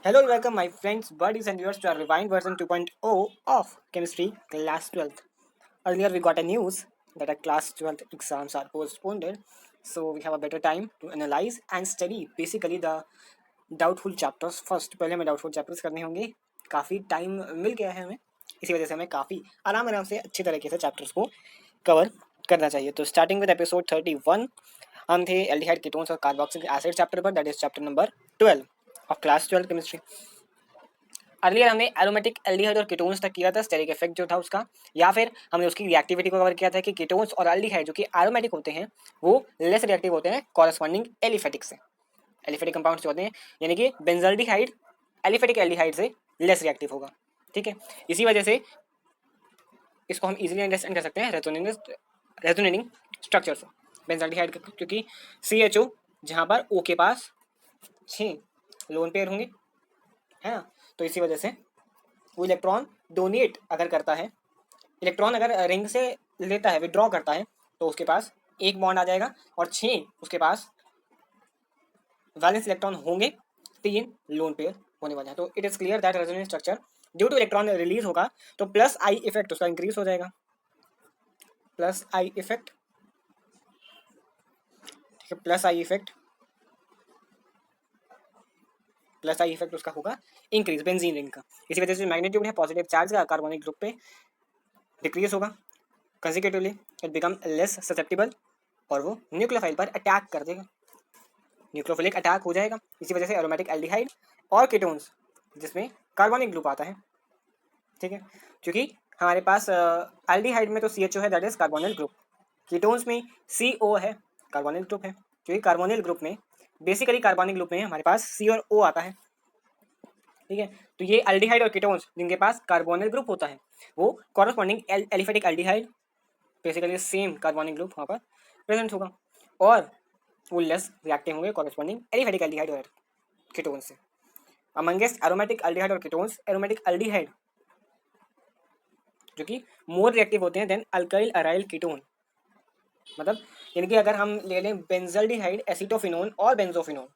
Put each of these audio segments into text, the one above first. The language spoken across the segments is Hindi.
Hello and welcome, my friends, buddies, and viewers to our refined version 2.0 of Chemistry Class 12th. Earlier, we got a news that our Class 12th exams are postponed, so we have a better time to analyze and study basically the doubtful chapters first. पहले हमें doubtful chapters करने होंगे. काफ़ी टाइम मिल गया है हमें, इसी वजह से हमें काफ़ी आराम आराम से अच्छी तरीके से चैप्टर्स को कवर करना चाहिए. तो स्टार्टिंग विद एपिसोड 31 हम थे एल्डिहाइड कीटोन्स और कार्बोक्सिलिक एसिड चैप्टर पर, that is chapter number 12 of class 12 chemistry. Earlier हमने एरोमेटिक एल्डिहाइड और कीटोन्स तक किया था, स्टेरिक इफेक्ट जो था उसका, या फिर हमने उसकी रिएक्टिविटी को कवर किया था कि कीटोन्स और एल्डिहाइड जो कि एरोमेटिक होते हैं वो लेस रिएक्टिव होते हैं कॉरस्पॉन्डिंग एलिफेटिक से. एलिफेटिक कंपाउंड्स जो होते हैं यानी कि बेंजल्डिहाइड एलिफेटिक एल्डिहाइड से लेस रिएक्टिव होगा. ठीक है, इसी वजह से इसको हम इजीली अंडरस्टैंड कर सकते हैं रेजोनेटिंग स्ट्रक्चर से. बेंजल्डिहाइड क्योंकि CHO जहाँ पर O के पास 6 लोन पेयर होंगे, है ना, तो इसी वजह से वो इलेक्ट्रॉन डोनेट अगर करता है, इलेक्ट्रॉन अगर रिंग से लेता है, विड्रॉ करता है, तो उसके पास एक बॉन्ड आ जाएगा और 6 उसके पास वैलेंस इलेक्ट्रॉन होंगे, 3 लोन पेयर होने वाले हैं. तो it is clear that resonance structure due two electron release होगा तो प्लस आई इफेक्ट उसका इंक्रीज हो जाएगा. प्लस आई इफेक्ट, ठीक है, प्लस आई इफेक्ट उसका होगा इंक्रीज बेंजीन रिंग का. इसी वजह से मैग्नीट्यूड है पॉजिटिव चार्ज का कार्बोनिक ग्रुप पे डिक्रीज होगा. कंसिक्यूटिवली इट बिकम लेस ससेप्टेबल और वो न्यूक्लियोफाइल पर अटैक कर देगा, न्यूक्लियोफिलिक अटैक हो जाएगा. इसी वजह से एरोमेटिक एल्डिहाइड और कीटोन्स जिसमें कार्बोनिक ग्रुप आता है, ठीक है, क्योंकि हमारे पास एल्डिहाइड में तो CHO है, that is carbonyl group. Ketones में CO है, कार्बोनिल ग्रुप है, क्योंकि कार्बोनिल ग्रुप में बेसिकली कार्बोनिक ग्रुप में हमारे पास C और O आता है. ठीक है, तो ये एल्डिहाइड और कीटोन्स जिनके पास कार्बोनिल ग्रुप होता है वो corresponding aliphatic aldehyde, basically same carbonic group वहाँ पर प्रेजेंट होगा और वो लेस रिएक्टिव होंगे कॉरस्पॉन्डिंग एलिफेटिक एल्डिहाइड और कीटोन से. अमंगेस्ट एरोमेटिक एल्डिहाइड और कीटोन्स, एरोमेटिक एल्डिहाइड जो कि मोर रिएक्टिव होते हैं देन अल्काइल अराइल कीटोन. मतलब यानी कि अगर हम ले लें बेंजल्डिहाइड, एसिटोफिनोन और बेंजोफिनोन,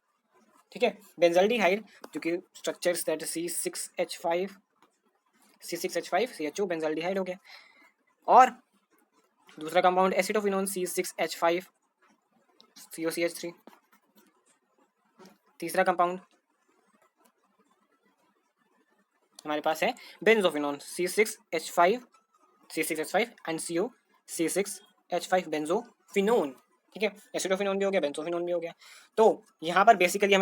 ठीक है, बेंजल्डिहाइड जो कि structures that C6H5 CHO benzaldehyde हो गया, और दूसरा कंपाउंड एसिटोफिनोन C6H5 COCH3. तीसरा कंपाउंड हमारे पास है benzophenone C6H5 and CO C6H5 benzophenone. ठीक है, एसिटोफिनोन भी हो गया, बेंजोफिनोन भी हो गया. तो यहाँ पर बेसिकली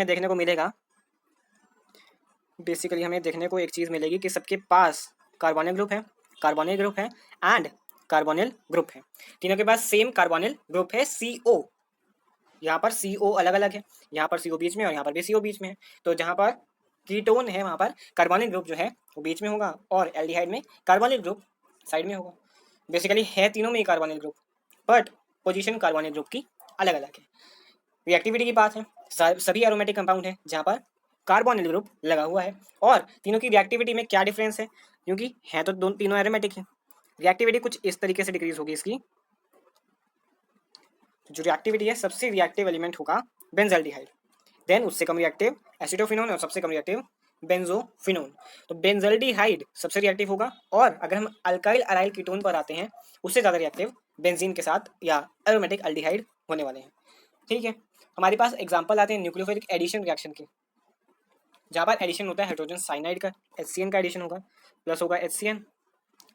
हमें देखने को एक चीज़ मिलेगी कि सबके पास कार्बोनिल ग्रुप है एंड कार्बोनिल ग्रुप है. तीनों के पास सेम कार्बोनिल ग्रुप है CO. यहाँ पर CO अलग अलग है, यहाँ पर CO बीच में और यहाँ पर भी CO बीच में है. तो जहाँ पर कीटोन है वहाँ पर कार्बोनिल ग्रुप जो है वो बीच में होगा और एल्डिहाइड में कार्बोनिल ग्रुप साइड में होगा. बेसिकली है तीनों में ही carbonyl group, but position carbonyl group की अलग अलग है. रिएक्टिविटी की बात है, सभी एरोमेटिक कंपाउंड है जहाँ पर कार्बोनिल ग्रुप लगा हुआ है, और तीनों की रिएक्टिविटी में क्या डिफरेंस है, क्योंकि है तो तीनों एरोमेटिक है. रिएक्टिविटी कुछ इस तरीके से डिक्रीज होगी इसकी. जो रिएक्टिविटी है, सबसे रिएक्टिव एलिमेंट होगा बेंजल्डिहाइड, देन उससे कम रिएक्टिव एसिटोफिनोन और सबसे कम रिएक्टिव बेंजोफिनोन. तो बेंजल्डिहाइड सबसे रिएक्टिव होगा, और अगर हम अल्काइल अराइल कीटोन पर आते हैं उससे ज़्यादा रिएक्टिव बेंजीन के साथ या एरोमेटिक एल्डिहाइड होने वाले हैं. ठीक है, हमारे पास एग्जांपल आते हैं न्यूक्लियोफिलिक एडिशन रिएक्शन के, जहाँ पर एडिशन होता है हाइड्रोजन साइनाइड का, HCN का एडिशन होगा, प्लस होगा HCN.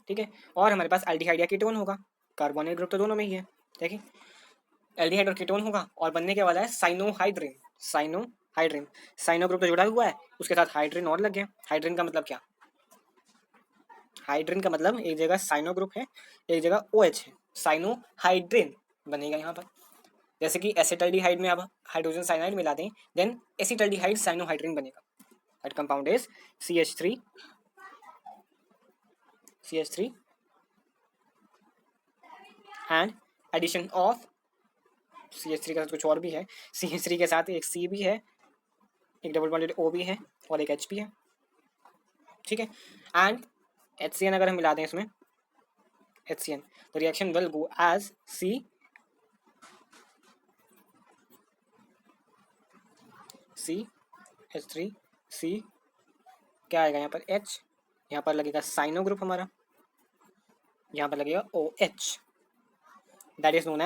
ठीक है, और हमारे पास एल्डिहाइड या कीटोन होगा, कार्बोनिल ग्रुप तो दोनों में ही है. ठीक है, एल्डिहाइड और कीटोन होगा और बनने के वाला है साइनो साइनो ग्रुप तो जुड़ा हुआ है, उसके साथ हाइड्रोजन और लग गया. हाइड्रोजन का मतलब क्या, हाइड्रोजन का मतलब एक जगह साइनो ग्रुप है, एक जगह OH है, साइनो हाइड्रोजन बनेगा यहाँ पर. जैसे कि एसिटल्डिहाइड में अब हाइड्रोजन साइनाइड मिला दें, देन एसिटल्डिहाइड साइनोहाइड्रिन बनेगा. That compound is CH3 and addition of CH3 के साथ कुछ और भी है, CH3 के साथ एक C भी है, एक डबल बॉन्डेड O भी है और एक H भी है. ठीक है, एंड HCN अगर हम मिला दें इसमें HCN, तो reaction will go as CH3C क्या आएगा यहाँ पर H, यहाँ पर लगेगा साइनो ग्रुप हमारा, यहाँ पर लगेगा OH, that is known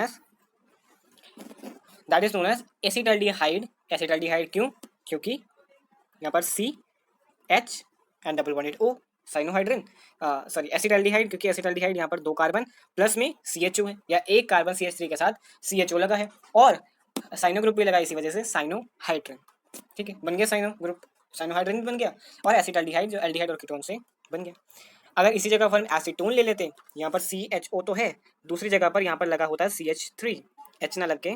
as acetaldehyde. Acetaldehyde क्यों? क्योंकि यहाँ पर CH and double bonded O, cyanohydrin, sorry acetaldehyde, क्योंकि एसिटाल्डिहाइड यहाँ पर 2 कार्बन प्लस में CHO है, या एक कार्बन CH3 के साथ CHO लगा है, और साइनो ग्रुप भी लगा इसी वजह से साइनोहाइड्रिन। ठीक है, बन गया साइनो ग्रुप, साइनोहाइड्रिन बन गया, और एसिटाल्डिहाइड जो एल्डिहाइड और कीटोन से बन गया। अगर इसी जगह पर हम एसीटोन ले लेते, यहाँ पर CHO तो है, दूसरी जगह पर यहाँ पर लगा होता है CH3, H ना लग के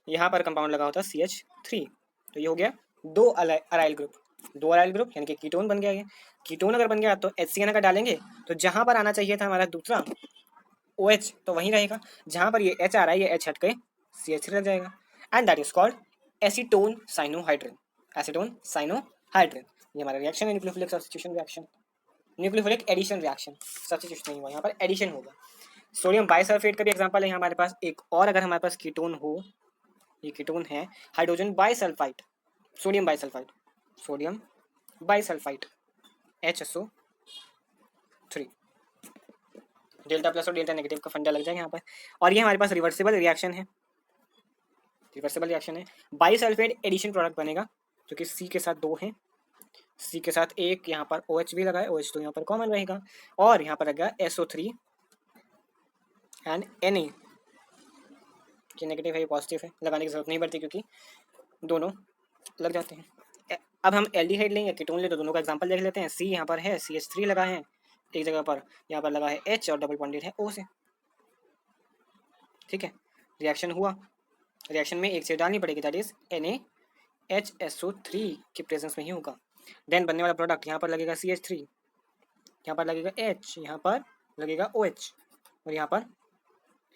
यहाँ पर कंपाउंड लगा होता है CH3, तो ये हो गया 2 अराइल ग्रुप, 2 अराइल ग्रुप यानी कि कीटोन बन गया। ये कीटोन अगर बन गया तो HCN अगर डालेंगे तो जहां पर आना चाहिए था हमारा दूसरा OH तो वहीं रहेगा, जहां पर ये H आ रहा है ये H हट के CH3 लग जाएगा, and that is called acetone cyanohydrin. Acetone cyanohydrin, ये हमारा रिएक्शन है, nucleophilic substitution reaction, nucleophilic addition reaction, substitution नहीं हुआ, यहाँ पर एडिशन होगा। सोडियम बाइसल्फेट का भी एग्जांपल है हमारे पास एक और, अगर हमारे पास कीटोन हो, ये कीटोन है hydrogen bisulphide, sodium bisulphide, sodium bisulphide HSO3, delta plus और डेल्टा नेगेटिव का फंडा लग जाएगा यहाँ पर, और ये हमारे पास रिवर्सिबल रिएक्शन है, रिवर्सिबल रिएक्शन है। बाइसल्फेट एडिशन प्रोडक्ट बनेगा, जो कि C के साथ 2 है, C के साथ एक यहाँ पर OH भी लगा है, OH तो यहाँ पर कॉमन रहेगा, और यहाँ पर लगेगा SO3 एंड Na, ये नेगेटिव है ये पॉजिटिव है, लगाने की जरूरत नहीं पड़ती क्योंकि दोनों लग जाते हैं। अब हम एल्डिहाइड लेंगे, कीटोन ले तो दोनों का एग्जांपल देख लेते हैं। C यहाँ पर है, CH3 लगा है एक जगह पर, यहाँ पर लगा है H और डबल बॉन्डेड है O से। ठीक है, रिएक्शन हुआ, रिएक्शन में एक चीज डालनी पड़ेगी, दैट इज NaHSO3 की प्रेजेंस में ही होगा। देन बनने वाला प्रोडक्ट यहाँ पर लगेगा CH3, यहाँ पर लगेगा H, यहाँ पर लगेगा OH, और यहाँ पर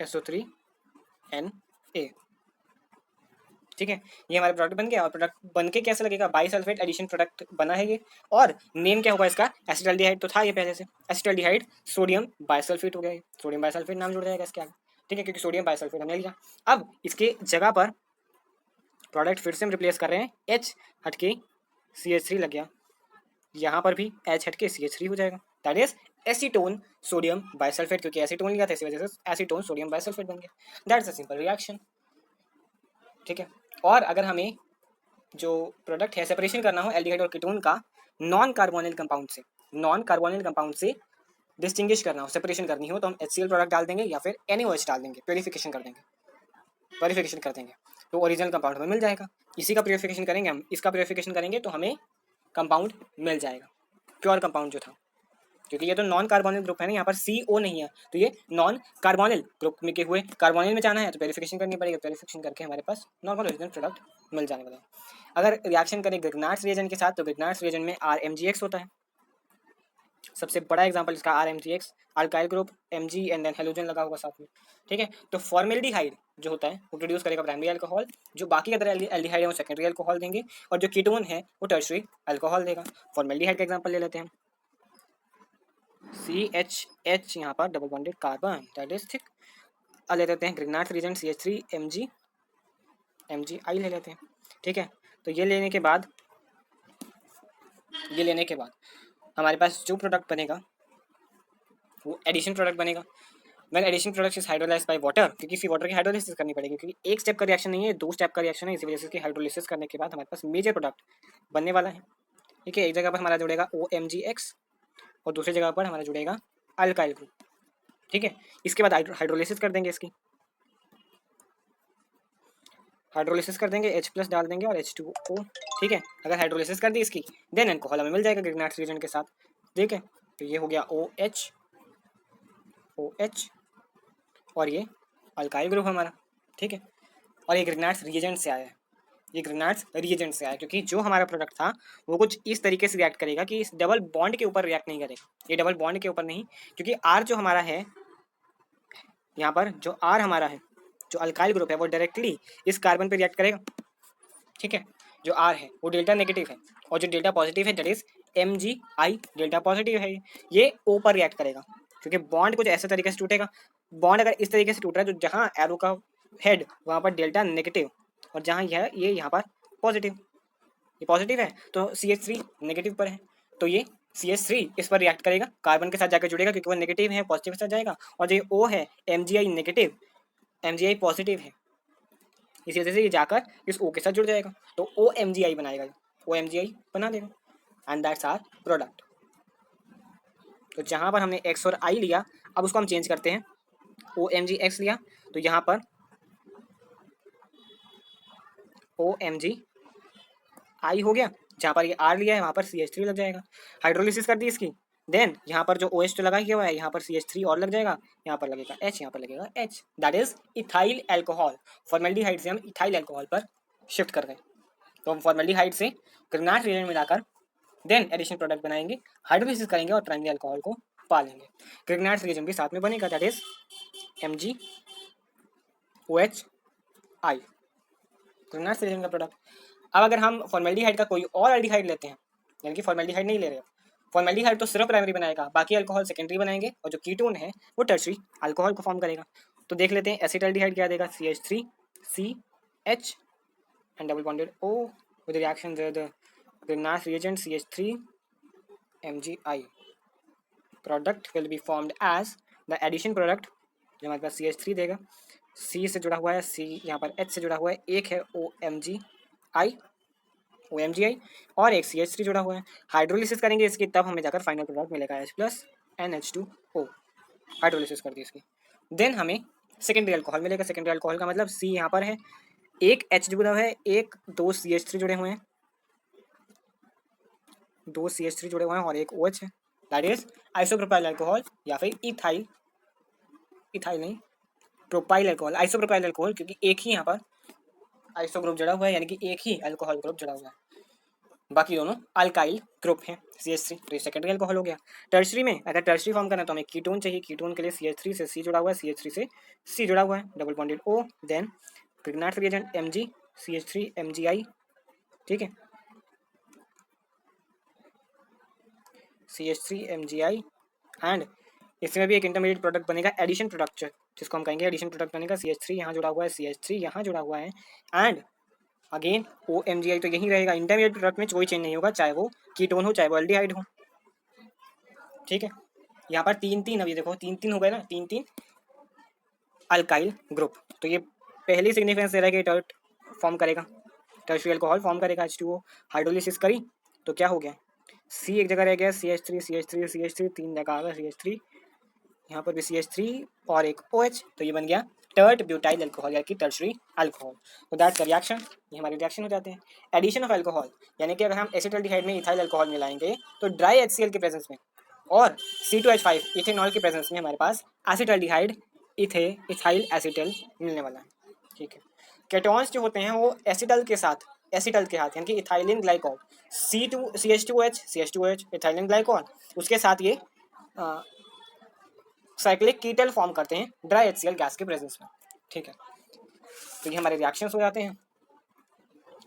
SO3Na। ठीक है, ये हमारा प्रोडक्ट बन गया, और प्रोडक्ट बन के कैसे लगेगा, बाइसल्फेट एडिशन प्रोडक्ट बना है ये, और नेम क्या होगा इसका, एसिटाल्डिहाइड तो था ये पहले से, एसिटाल्डिहाइड सोडियम बाइसल्फेट हो गया, सोडियम बाइसल्फेट नाम जुड़ जाएगा इसके आगे। ठीक है, क्योंकि सोडियम बाइसल्फेट हमने लिया। अब इसके जगह पर प्रोडक्ट फिर से हम रिप्लेस कर रहे हैं, H हट के CH3 लग गया, यहाँ पर भी H हट के CH3 हो जाएगा, that is acetone sodium bisulphate, क्योंकि एसीटोन लिया था इसी वजह से एसीटोन सोडियम बाइसल्फेट बन गया। That's a simple reaction. ठीक है, और अगर हमें जो प्रोडक्ट है सेपरेशन करना हो एल्डिहाइड और कीटोन का नॉन कार्बोनिल कंपाउंड से, नॉन कार्बोनिल कंपाउंड से डिस्टिंग्विश करना हो, सेपरेशन करनी हो, तो हम HCl प्रोडक्ट डाल देंगे या फिर NaOH डाल देंगे, प्योरीफिकेशन कर देंगे, प्योरीफिकेशन कर देंगे तो ओरिजिनल कंपाउंड हमें मिल जाएगा। इसी का प्योरीफिकेशन करेंगे हम, इसका प्योरीफिकेशन करेंगे तो हमें कंपाउंड मिल जाएगा, प्योर कंपाउंड जो था, क्योंकि ये तो नॉन कार्बोनिल ग्रुप है ना, यहाँ पर CO नहीं है, तो ये नॉन कार्बोनिल ग्रुप में के हुए, कार्बोनिल में जाना है तो प्योरीफिकेशन करनी पड़ेगी, प्योरीफिकेशन करके हमारे पास नॉर्मल ओरिजिनल प्रोडक्ट मिल जाने वाला है। अगर रिएक्शन करें ग्रिग्नार्ड्स रिएजेंट के साथ, तो ग्रिग्नार्ड्स रिएजेंट में RMgX होता है, सबसे बड़ा एग्जांपल इसका RMgX, alkyl group Mg and then halogen लगा होगा साथ में। ठीक है, तो फॉर्मेल्डिहाइड जो होता है वो प्रोड्यूस करेगा प्राइमरी अल्कोहल, जो बाकी अदर एल्डिहाइड है वो सेकेंडरी अल्कोहल देंगे, और जो कीटोन है वो टर्शियरी अल्कोहल देगा। फॉर्मेल्डिहाइड का एग्जांपल ले लेते हैं, CHH यहाँ पर double bonded carbon, that is thick. अब ले लेते हैं ग्रिग्नार्ड्स रिएजेंट CH3 MgI ले लेते हैं। ठीक है, तो ये लेने के बाद हमारे पास जो प्रोडक्ट बनेगा वो एडिशन प्रोडक्ट बनेगा। When addition product is hydrolysed by water, क्योंकि फिर वाटर की हाइड्रोलिसिस करनी पड़ेगी, क्योंकि एक स्टेप का रिएक्शन नहीं है, 2 स्टेप का रिएक्शन है, इसी वजह से इसकी हाइड्रोलिसिस करने के बाद हमारे पास मेजर प्रोडक्ट बनने वाला है। ठीक है, एक जगह पर हमारा जुड़ेगा OMgX और दूसरी जगह पर हमारा जुड़ेगा अल्काइल ग्रुप। ठीक है, इसके बाद हाइड्रोलिसिस कर देंगे, इसकी हाइड्रोलिसिस कर देंगे, H+ डाल देंगे और H2O। ठीक है, अगर हाइड्रोलिसिस कर दी इसकी, देन अल्कोहल हमें मिल जाएगा ग्रिग्नार्ड्स रिएजेंट के साथ। ठीक है, तो ये हो गया OH और ये अल्काइल ग्रुप हमारा। ठीक है, और ये ग्रिग्नार्ड्स रिएजेंट से आया है, ये ग्रिग्नार्ड्स रिएजेंट से आया, क्योंकि जो हमारा प्रोडक्ट था वो कुछ इस तरीके से रिएक्ट करेगा कि इस डबल बॉन्ड के ऊपर रिएक्ट नहीं करेगा, ये डबल बॉन्ड के ऊपर नहीं, क्योंकि R जो हमारा है यहाँ पर, जो R हमारा है, जो अल्काइल ग्रुप है वो डायरेक्टली इस कार्बन पे रिएक्ट करेगा। ठीक है, जो R है वो डेल्टा नेगेटिव है, और जो डेल्टा पॉजिटिव है that is MgI, delta positive है, ये O पर रिएक्ट करेगा, क्योंकि बॉन्ड कुछ ऐसे तरीके से टूटेगा। बॉन्ड अगर इस तरीके से टूट रहा है, जो जहाँ एरो का हेड वहाँ पर डेल्टा नेगेटिव, और जहाँ यह ये यहाँ पर पॉजिटिव। ये पॉजिटिव है तो CH3 नेगेटिव पर है, तो ये CH3 इस पर रिएक्ट करेगा, कार्बन के साथ जाकर जुड़ेगा क्योंकि वो नेगेटिव है, पॉजिटिव के साथ जाएगा। और जो O है MgI नेगेटिव, MgI पॉजिटिव है, इसी वजह से ये जाकर इस O के साथ जुड़ जाएगा, तो OMgI बनाएगा, OMgI बना देगा, एंड दैट्स आर प्रोडक्ट। तो जहाँ पर हमने X और I लिया, अब उसको हम चेंज करते हैं, OMgX लिया तो यहाँ पर OMgI हो गया, जहाँ पर ये R लिया है वहाँ पर CH3 लग जाएगा। हाइड्रोलिसिस कर दी इसकी, देन यहाँ पर जो OH तो लगा ही हुआ है, यहाँ पर CH3 और लग जाएगा, यहाँ पर लगेगा H, यहाँ पर लगेगा H, that is ethyl alcohol. Formaldehyde से हम इथाइल एल्कोहल पर शिफ्ट कर गए, तो हम फॉर्मेल्डिहाइड से ग्रेनाइट रिएजेंट मिलाकर देन एडिशन प्रोडक्ट बनाएंगे, हाइड्रोलिसिस करेंगे और प्राइमरी अल्कोहल को पा लेंगे। ग्रेनाइट रिएजेंट भी साथ में बनेगा, that is MgOHI, granite reagent का प्रोडक्ट। अब अगर हम फॉर्मेल्डिहाइड का कोई और एल्डिहाइड लेते हैं, यानी कि फॉर्मेल्डिहाइड नहीं ले रहे, फॉर्मेल्डिहाइड तो सिर्फ प्राइमरी बनाएगा, बाकी अल्कोहल सेकेंडरी बनाएंगे, और जो कीटोन है वो टर्शरी अल्कोहल को फॉर्म करेगा। तो देख लेते हैं एसिटाल्डिहाइड क्या देगा, CH3CH and double bonded O with the reaction the Grignard reagent CH3MgI. Product will be formed as the addition product, जो हमारे पास CH3 देगा, C से जुड़ा हुआ है, C यहाँ पर H से जुड़ा हुआ है, एक है OMgI और एक CH3 जुड़ा हुआ है। हाइड्रोलिसिस करेंगे इसकी, तब हमें जाकर फाइनल प्रोडक्ट मिलेगा H+NH2O, हाइड्रोलिसिस कर दी इसकी। देन हमें सेकेंडरी अल्कोहल मिलेगा, सेकेंडरी अल्कोहल का मतलब C यहाँ पर है, एक H जुड़ा है, एक दो CH3 जुड़े हुए हैं, दो CH3 जुड़े हुए हैं और एक OH है, दैट इज आइसोप्रोपाइल अल्कोहल या फिर इथाइल नहीं प्रोपाइल अल्कोहल, आइसोप्रोपाइल अल्कोहल, क्योंकि एक ही यहाँ पर आइसो ग्रुप जुड़ा हुआ है, यानी कि एक ही अल्कोहल ग्रुप जुड़ा हुआ है, बाकी दोनों अल्काइल ग्रुप हैं CH3, तो ये सेकेंडरी अल्कोहल हो गया। टर्शरी में अगर टर्शरी फॉर्म करना है तो हमें कीटोन चाहिए, कीटोन के लिए CH3 से C जुड़ा हुआ है, CH3 से C जुड़ा हुआ है, double bonded O, then Grignard reagent Mg CH3MgI, ठीक है, CH3MgI, एंड इसमें भी एक इंटरमीडिएट प्रोडक्ट बनेगा, एडिशन प्रोडक्ट, जिसको हम कहेंगे एडिशन प्रोडक्ट बनेगा। CH3 यहाँ जुड़ा हुआ है, CH3 यहाँ जुड़ा हुआ है, एंड अगेन OMgI तो यही रहेगा। इंटरमीडिएट प्रोडक्ट में कोई चेंज नहीं होगा, चाहे वो कीटोन हो चाहे वो एल्डिहाइड हो, ठीक है। यहाँ पर तीन अभी देखो तीन हो गए ना, तीन अल्काइल ग्रुप, तो ये पहली सिग्निफिकेंस दे रहा है कि टर्ट फॉर्म करेगा, टर्शियरी अल्कोहल फॉर्म करेगा H2O। हाइड्रोलिसिस करी तो क्या हो गया, C एक जगह रह गया, CH3 तीन जगह आ गया CH3, यहाँ पर भी CH3 और एक OH, तो ये बन गया टर्ट ब्यूटाइल अल्कोहल या कि टर्शरी अल्कोहल। तो दैट्स द रिएक्शन, ये हमारे रिएक्शन हो जाते हैं। एडिशन ऑफ अल्कोहल, यानी कि अगर हम एसिटाल्डिहाइड में इथाइल अल्कोहल मिलाएंगे तो ड्राई HCl के प्रेजेंस में और C2H5 इथेनॉल के प्रेजेंस में हमारे पास एसिटाल्डिहाइड इथाइल एसिटल मिलने वाला है, ठीक है। केटॉन्स जो होते हैं वो एसिटल के साथ यानी कि ethylene glycol, CH2OH ethylene glycol, उसके साथ ये साइक्लिक कीटल फॉर्म करते हैं ड्राई HCl गैस के प्रेजेंस में, ठीक है। तो ये हमारे रिएक्शंस हो जाते हैं।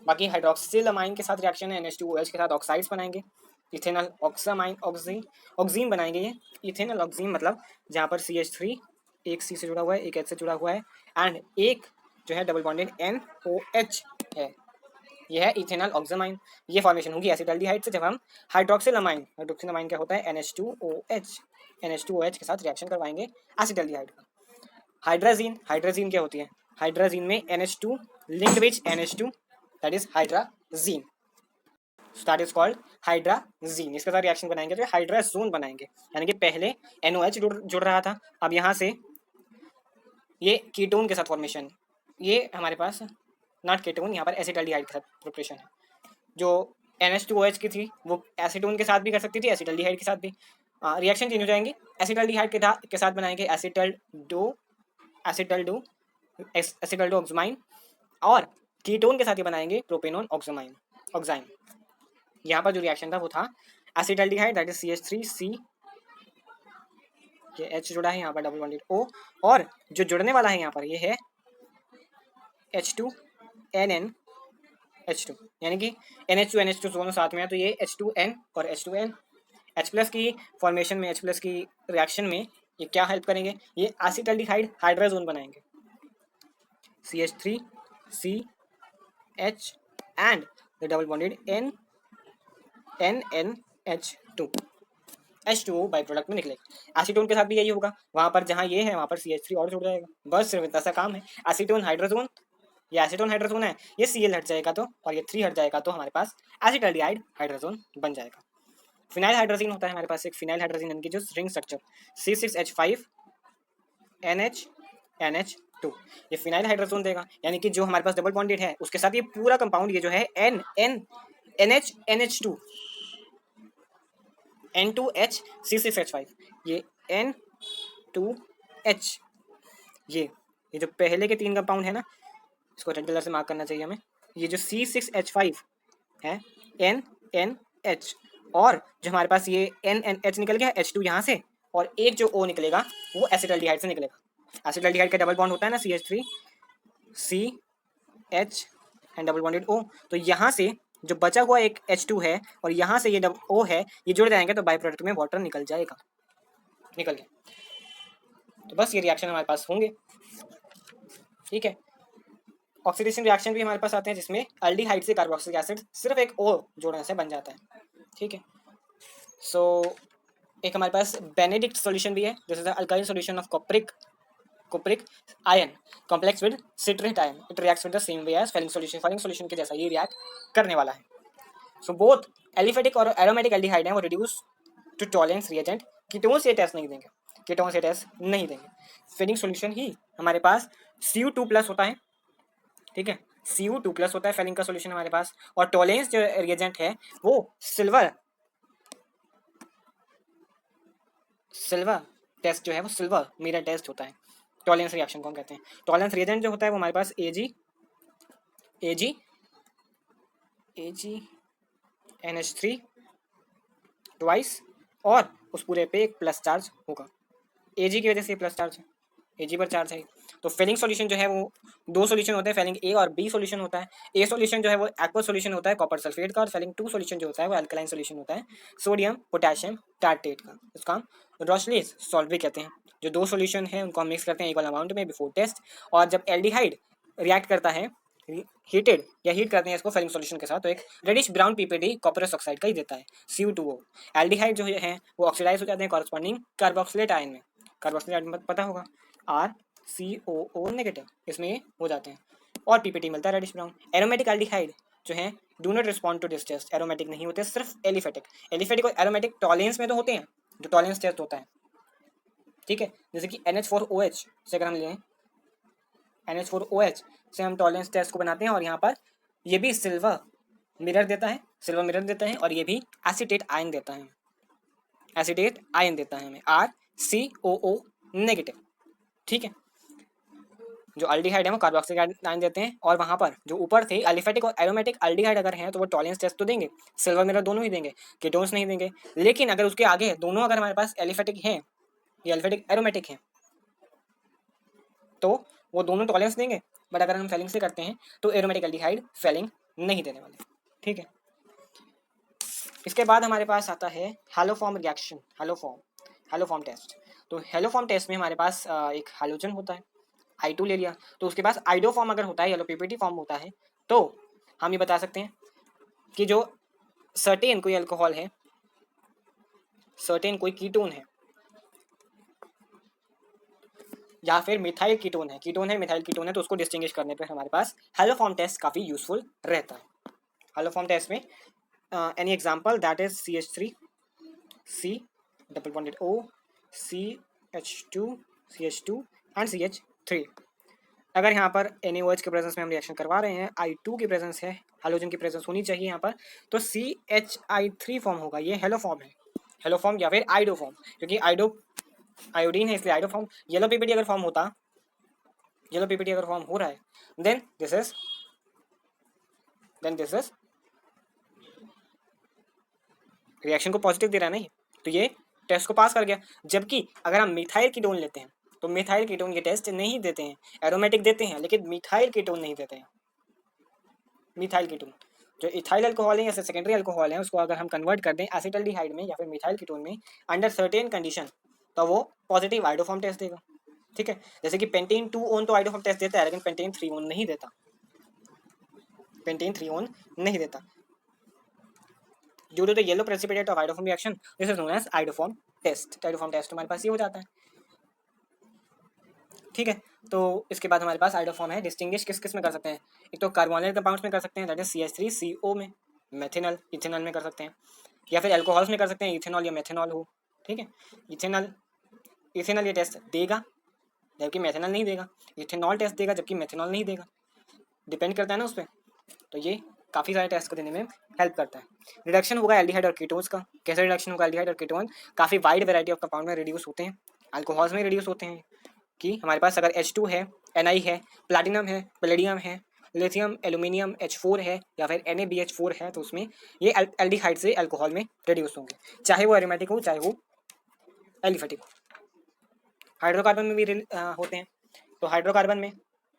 बाकी हाइड्रोक्सिल अमाइन के साथ रिएक्शन है, NH2OH के साथ ऑक्साइड्स बनाएंगे, इथेनॉल ऑक्सामाइन ऑक्सीन बनाएंगे। ये इथेनॉल ऑक्सीन मतलब जहाँ पर CH3 एक C से जुड़ा हुआ है, एक H से जुड़ा हुआ है, एंड एक जो है डबल बॉन्डेड NOH है, यह है इथेनॉल ऑक्सामाइन। ये फॉर्मेशन होगी एसिटाल्डिहाइड से जब हम हाइड्रोक्सिल अमाइन क्या होता है NH2OH के साथ रिएक्शन करवाएंगे एसिटाल्डिहाइड का। हाइड्राजीन क्या होती है, हाइड्राजीन में NH2 linked with NH2, that is hydrazine, that is called hydrazine. इसके साथ रिएक्शन बनाएंगे तो हाइड्राजोन बनाएंगे, यानी कि पहले NOH जुड़ रहा था, अब यहाँ से ये कीटोन के साथ फॉर्मेशन, ये हमारे पास नॉट कीटोन, यहाँ पर एसिटाल्डिहाइड के साथ प्रिपरेशन है। जो NH2OH की थी वो एसीटोन के साथ भी कर सकती थी, एसिटाल्डिहाइड के साथ भी। रिएक्शन चेंज हो जाएंगी, एसिटाल्डिहाइड के साथ बनाएंगे एसिटल्डो ऑक्सामाइन, और कीटोन के साथ ही बनाएंगे प्रोपेनोन ऑक्सामाइन। यहाँ पर जो रिएक्शन था वो था एसिटाल्डिहाइड, दैट इज CH3C, ये H जुड़ा है यहाँ पर डबल बॉन्डेड O, और जो जुड़ने वाला है यहाँ पर ये है H2NnH2, यानी कि NH2 दोनों साथ में है, तो ये H2N और H2N, H+ की फॉर्मेशन में, H+ की रिएक्शन में ये क्या हेल्प करेंगे, ये एसिटाल्डिहाइड हाइड्राजोन बनाएंगे, CH3CH and the double bonded NNH2 H2O by product में निकलेगा। एसीटोन के साथ भी यही होगा, वहाँ पर जहाँ ये है वहाँ पर CH3 और जुड़ जाएगा, बस सिर्फ इतना सा काम है। एसीटोन हाइड्रोजोन, ये एसीटोन हाइड्रोजोन है, ये Cl हट जाएगा तो और ये 3 हट जाएगा तो हमारे पास एसिटाल्डिहाइड हाइड्रोजोन बन जाएगा। फिनाइल हाइड्रोजन होता है हमारे पास एक फिनाइल हाइड्रोजन इनकी जो रिंग स्ट्रक्चर C6H5NH2, ये फिनाइल हाइड्रोजन देगा, यानी कि जो हमारे पास डबल बॉन्डेड है उसके साथ ये पूरा कंपाउंड ये जो है NH N2H C6H5, ये N2H, ये जो पहले के 3 कंपाउंड है ना, इसको रेड कलर से मार्क करना चाहिए हमें। ये जो C6H5 है NNH, और जो हमारे पास ये NNH निकल गया H2 यहाँ से, और एक जो O निकलेगा वो एसिटाल्डिहाइड से निकलेगा। एसिटाल्डिहाइड का डबल बॉन्ड होता है ना CH3 CH and double bonded O, तो यहाँ से जो बचा हुआ एक H2 है और यहाँ से ये O है, ये जुड़ जाएंगे तो बाई प्रोडक्ट में वाटर निकल जाएगा, निकल गया। तो बस ये रिएक्शन हमारे पास होंगे, ठीक है। ऑक्सीडेशन रिएक्शन भी हमारे पास आते हैं जिसमें एल्डिहाइड से कार्बोक्सिलिक एसिड सिर्फ एक O जोड़ने से बन जाता है, ठीक है। सो एक हमारे पास बेनेडिक्ट सॉल्यूशन भी है, दिस इज द अल्काइल solution of cupric ion complex with citrate ion, it reacts with the same way as Fehling solution के जैसा ये रिएक्ट करने वाला है। सो बोथ एलिफेटिक और एरोमेटिक एल्डिहाइड हैं वो reduce to Tollens reagent, ketone से टेस्ट नहीं देंगे, कीटोन से टेस्ट नहीं देंगे। फेलिंग सॉल्यूशन ही हमारे पास Cu2+ होता है, ठीक है, Cu2+ होता है फेलिंग का सॉल्यूशन हमारे पास, और टॉलरेंस जो रिएजेंट है वो सिल्वर टेस्ट जो है वो सिल्वर मिरर टेस्ट होता है। टॉलरेंस रिएक्शन को हम कहते हैं। टॉलरेंस रिएजेंट जो होता है वो हमारे पास AgNH3 ट्वाइस, और उस पूरे पे एक प्लस चार्ज होगा, Ag की वजह से प्लस चार्ज है, Ag पर चार्ज है। तो फेलिंग सॉल्यूशन जो है वो 2 सॉल्यूशन होते हैं, फेलिंग A और B सॉल्यूशन होता है। A सॉल्यूशन जो है वो एक्वस सॉल्यूशन होता है कॉपर सल्फेट का, और फेलिंग 2 सॉल्यूशन जो होता है वो अल्कलाइन सॉल्यूशन होता है सोडियम पोटेशियम टार्ट्रेट का। इसका हम रॉशलेस सॉल्ट भी कहते हैं। जो 2 सॉल्यूशन है उनको हम मिक्स करते हैं इक्वल अमाउंट में बिफोर टेस्ट, और जब एल्डिहाइड रिएक्ट करता है हीट करते हैं इसको फेलिंग सॉल्यूशन के साथ, तो एक रेडिश ब्राउन पीपीडी कॉपरस ऑक्साइड का ही देता है Cu2O। एल्डिहाइड जो है वो ऑक्सीडाइज हो जाते हैं कॉरस्पॉन्डिंग कार्बोक्सिलेट आयन में, कार्बोक्सिलेट आयन पता होगा RCOO नेगेटिव, इसमें हो जाते हैं और पीपीटी मिलता है रेडिश ब्राउन। एरोमेटिक एल्डिहाइड जो है do not respond to this test, aromatic नहीं होते, सिर्फ एलिफेटिक और एरोमेटिक टॉलरेंस में तो होते हैं, जो टॉलरेंस टेस्ट होता है, ठीक है। जैसे कि NH4OH से अगर हम लें, NH4OH से हम टॉलरेंस टेस्ट को बनाते हैं, और यहाँ पर ये भी सिल्वर मिरर देता है, और ये भी एसीटेट आयन देता है, हमें RCOO नेगेटिव, ठीक है। जो अल्डिहाइड है वो कार्बोक्सिलिक आयन देते हैं, और वहाँ पर जो ऊपर थे एलिफेटिक और एरोमेटिक अल्डिहाइड अगर हैं तो वो टॉलरेंस टेस्ट तो देंगे, सिल्वर मिरर दोनों ही देंगे, कीटोन्स नहीं देंगे। लेकिन अगर उसके आगे दोनों अगर हमारे पास एलिफेटिक हैं या एलिफेटिक एरोमेटिक हैं तो वो दोनों टॉलरेंस देंगे, बट अगर हम फेलिंग से करते हैं तो एरोमेटिक एल्डिहाइड फेलिंग नहीं देने वाले, ठीक है। इसके बाद हमारे पास आता है हैलोफॉर्म रिएक्शन, हैलोफॉर्म टेस्ट। तो हैलोफॉर्म टेस्ट में हमारे पास एक हैलोजन होता है, I2 ले लिया, तो उसके पास आइडो फॉर्म अगर होता है, येलो पीपीटी फॉर्म होता है, तो हम ये बता सकते हैं कि जो सर्टेन कोई अल्कोहल है, सर्टेन कोई कीटोन है, या फिर मिथाइल कीटोन है, मिथाइल कीटोन है, तो उसको डिस्टिंग्विश करने पर हमारे पास हैलोफॉर्म टेस्ट काफ़ी यूजफुल रहता है। हैलोफॉर्म टेस्ट में any example that is CH3 C double bonded O CH2 and CH3। अगर यहाँ पर NaOH के प्रेजेंस में हम रिएक्शन करवा रहे हैं, I2 की प्रेजेंस है, हाइड्रोजन की प्रेजेंस होनी चाहिए यहाँ पर, तो CHI3 फॉर्म होगा, ये हेलो फॉर्म या फिर आइडो फॉर्म, क्योंकि आयोडीन है इसलिए आइडो फॉर्म। येलो पीपीटी अगर फॉर्म हो रहा है, देन दिस इज रिएक्शन को पॉजिटिव दे रहा है नहीं, तो ये टेस्ट को पास कर गया। जबकि अगर हम मिथाइल कीटोन लेते हैं तो मिथाइल कीटोन के टेस्ट नहीं देते हैं, एरोमेटिक देते हैं लेकिन मिथाइल कीटोन नहीं देते हैं। मिथाइल कीटोन जो इथाइल अल्कोहल है या सेकेंडरी अल्कोहल है, उसको अगर हम कन्वर्ट कर दें एसिटाल्डिहाइड में या फिर मिथाइल कीटोन में अंडर सर्टेन कंडीशन, तो वो पॉजिटिव आइडोफॉर्म टेस्ट देगा, ठीक है। जैसे कि पेंटेन 2 ओन तो आइडोफॉर्म टेस्ट देता है, लेकिन पेंटेन 3 ओन नहीं देता, पेंटेन 3 नहीं देता। Due to the yellow precipitate of iodoform reaction this is known as iodoform test. Iodoform test हमारे पास ये हो जाता है। ठीक है, तो इसके बाद हमारे पास आइडोफॉर्म है। डिस्टिंग्विश किस किस में कर सकते हैं? एक तो कार्बोनिल कंपाउंड्स में कर सकते हैं, दैट इज CH3CO में, मेथिनल इथेनॉल में कर सकते हैं, या फिर अल्कोहल्स में कर सकते हैं, इथेनॉल या मेथेनॉल हो। ठीक है, इथेनॉल इथेनॉल ये टेस्ट देगा जबकि मेथेनॉल नहीं देगा, इथेनॉल टेस्ट देगा जबकि मेथेनॉल नहीं देगा, डिपेंड करता है ना उस पर। तो ये काफ़ी सारे टेस्ट को देने में हेल्प करता है। रिडक्शन होगा एल्डिहाइड और कीटोन्स का। कैसे रिडक्शन होगा एल्डिहाइड और कीटोन? काफ़ी वाइड वैरायटी ऑफ कंपाउंड में रिड्यूस होते हैं। अल्कोहल्स में रिड्यूस होते हैं कि हमारे पास अगर H2 है, Na है, प्लाटिनम है, पैलेडियम है, लिथियम एल्यूमिनियम H4 है, या फिर NaBH4 है, तो उसमें ये एल्डिहाइड से अल्कोहल में रिड्यूस होंगे, चाहे वो एरोमेटिक हो चाहे वो एलिफेटिक हो। हाइड्रोकार्बन में भी होते हैं। तो हाइड्रोकार्बन में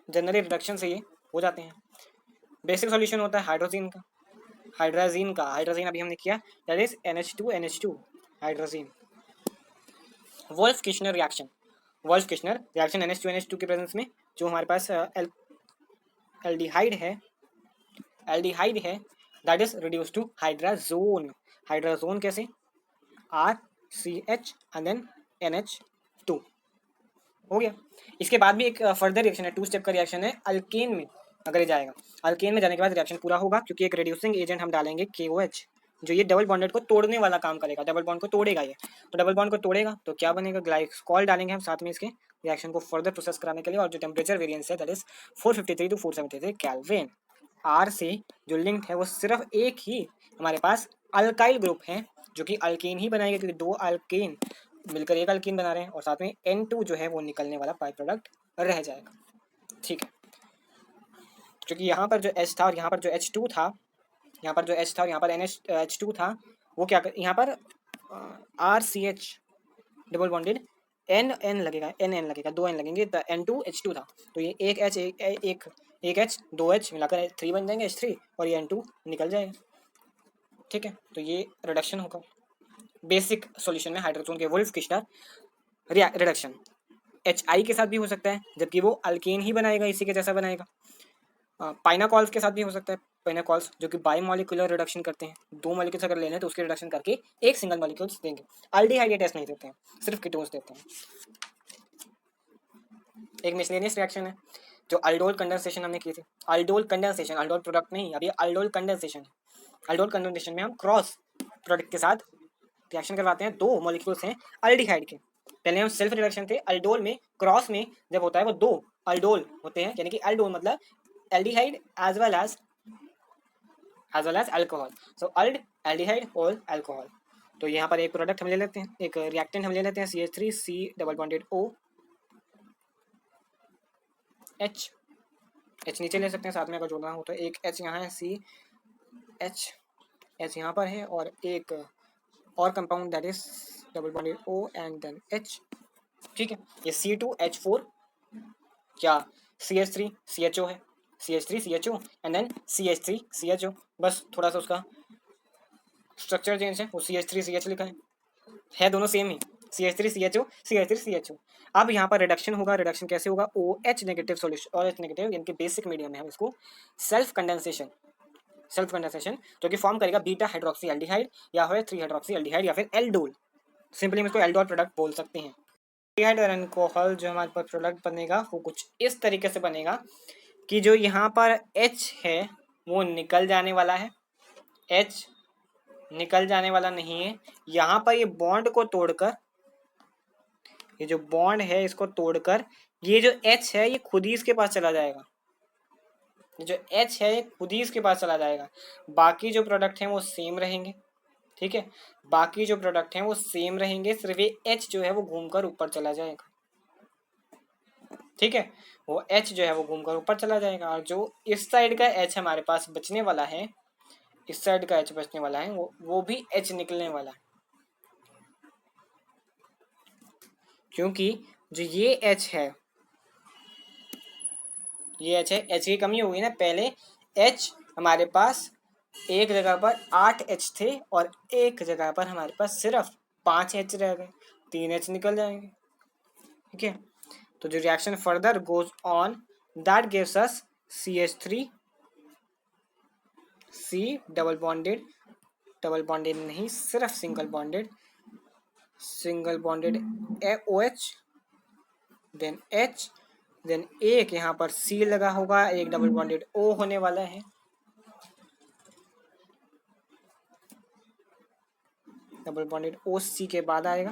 जनरली रिडक्शन से ये हो जाते हैं। बेसिक सॉल्यूशन होता है हाइड्रोजीन का। हाइड्रोजीन अभी हमने किया, that is NH2 hydrazine. Wolff Kishner reaction, Wolff Kishner reaction NH2 के प्रेजेंस में जो हमारे पास एल्डिहाइड है that is reduce to hydrazone. Hydrazone कैसे? RCH एंड देन NH2 हो गया। इसके बाद भी एक फर्दर रिएक्शन है, 2 स्टेप का रिएक्शन है अल्केन में। अगर ये जाएगा अल्केन में जाने के बाद रिएक्शन पूरा होगा, क्योंकि एक रिड्यूसिंग एजेंट हम डालेंगे KOH, जो ये डबल बॉन्डेड को तोड़ने वाला काम करेगा। डबल बॉन्ड को तोड़ेगा ये, तो डबल बॉन्ड को तोड़ेगा तो क्या बनेगा? ग्लाइकोल डालेंगे हम साथ में इसके रिएक्शन को फर्दर प्रोसेस कराने के लिए। और जो टेम्परेचर वेरिएंस है that is 453 to 473 kelvin. R से जो लिंक है वो सिर्फ एक ही हमारे पास अल्काइल ग्रुप है जो कि अल्केन ही बनाएगा, क्योंकि 2 अल्केन मिलकर एक अल्कीन बना रहे हैं, और साथ में N2 जो है वो निकलने वाला बाई प्रोडक्ट रह जाएगा। ठीक है, क्योंकि यहाँ पर जो H था और यहाँ पर जो H2 था, यहाँ पर जो H था और यहाँ पर H2 था, वो क्या कर, यहाँ पर RCH डबल बॉन्डेड N लगेगा, N लगेगा, 2 N लगेंगे, तो N2 H2 था, तो ये एक H एक H 2 H मिलाकर 3 बन जाएंगे H3, और ये N2 निकल जाएगा। ठीक है, तो ये रिडक्शन होगा बेसिक सॉल्यूशन में हाइड्रोजन के वुल्फ किशनर रिडक्शन। HI के साथ भी हो सकता है, जबकि वो अल्केन ही बनाएगा, इसी के जैसा बनाएगा। पाइनाकॉल्स के साथ भी हो सकता है, पाइनाकॉल्स जो कि बाई मॉलिकुलर रिडक्शन करते हैं, 2 मॉलिक्यूल्स अगर लेने तो उसकी रिडक्शन करके एक सिंगल मॉलिक्यूल्स देंगे। अल्डिहाइड टेस्ट नहीं देते हैं, सिर्फ कीटोन्स देते हैं। एक मिसलेनियस रिएक्शन है जो अल्डोल कंडेंसेशन हमने की थी। अल्डोल कंडेंसेशन, अल्डोल प्रोडक्ट नहीं, अभी अल्डोल कंडेंसेशन है। अल्डोल कंडेंसेशन में हम क्रॉस प्रोडक्ट के साथ रिएक्शन करवाते हैं। 2 मॉलिक्यूल्स हैं अल्डिहाइड के, पहले हम सेल्फ रिडक्शन थे। अल्डोल में क्रॉस में जब होता है वो 2 अल्डोल होते हैं, यानी कि अल्डोल मतलब aldehyde as well as alcohol. So aldehyde और अल्कोहल। तो यहाँ पर एक प्रोडक्ट हम ले लेते हैं, एक रिएक्टेंट हम ले लेते हैं, CH3C double bonded O H नीचे ले सकते हैं, साथ में अगर जोड़ना हो तो एक H यहाँ है, H यहाँ पर है, और एक और compound that is double bonded O and then H। ठीक है, ये C2H4 क्या CH3CHO है, CH3CHO एंड देन CH3CHO, बस थोड़ा सा उसका स्ट्रक्चर चेंज है, वो CH3CH लिखा है दोनों सेम ही, CH3CHO। अब यहाँ पर रिडक्शन होगा। रिडक्शन कैसे होगा? OH negative solution, OH negative यानी कि बेसिक मीडियम में हम इसको सेल्फ कंडेंसेशन जो कि फॉर्म करेगा बीटा हाइड्रोक्सी एल्डिहाइड या फिर 3 हाइड्रोक्सी एल्डिहाइड या फिर एल्डोल। सिंपली हम इसको एल्डोल प्रोडक्ट बोल सकते हैं। एल्डिहाइड और अल्कोहल जो हमारे पास प्रोडक्ट बनेगा वो कुछ इस तरीके से बनेगा कि जो यहाँ पर H है वो निकल जाने वाला है, H निकल जाने वाला नहीं है। यहाँ पर ये बॉन्ड को तोड़कर, ये जो बॉन्ड है इसको तोड़कर ये जो H है ये खुद ही इसके पास चला जाएगा। ये जो H है ये खुद ही इसके पास चला जाएगा। बाकी जो प्रोडक्ट हैं वो सेम रहेंगे। ठीक है, बाकी जो प्रोडक्ट हैं वो सेम रहेंगे, सिर्फ ये H जो है वो घूमकर ऊपर चला जाएगा। ठीक है, वो H जो है वो घूमकर ऊपर चला जाएगा, और जो इस साइड का H हमारे पास बचने वाला है, इस साइड का H बचने वाला है, वो भी H निकलने वाला है, क्योंकि जो ये H है, ये H है, H की कमी होगी ना। पहले H हमारे पास एक जगह पर 8 H थे और एक जगह पर हमारे पास सिर्फ 5 H रह गए, 3 H निकल जाएंगे। ठीक है, तो जो reaction further goes on that gives us CH3 C double bonded नहीं, सिर्फ single bonded OH, then H, then एक यहाँ पर C लगा होगा, एक डबल बॉन्डेड O होने वाला है, डबल बॉन्डेड OC के बाद आएगा,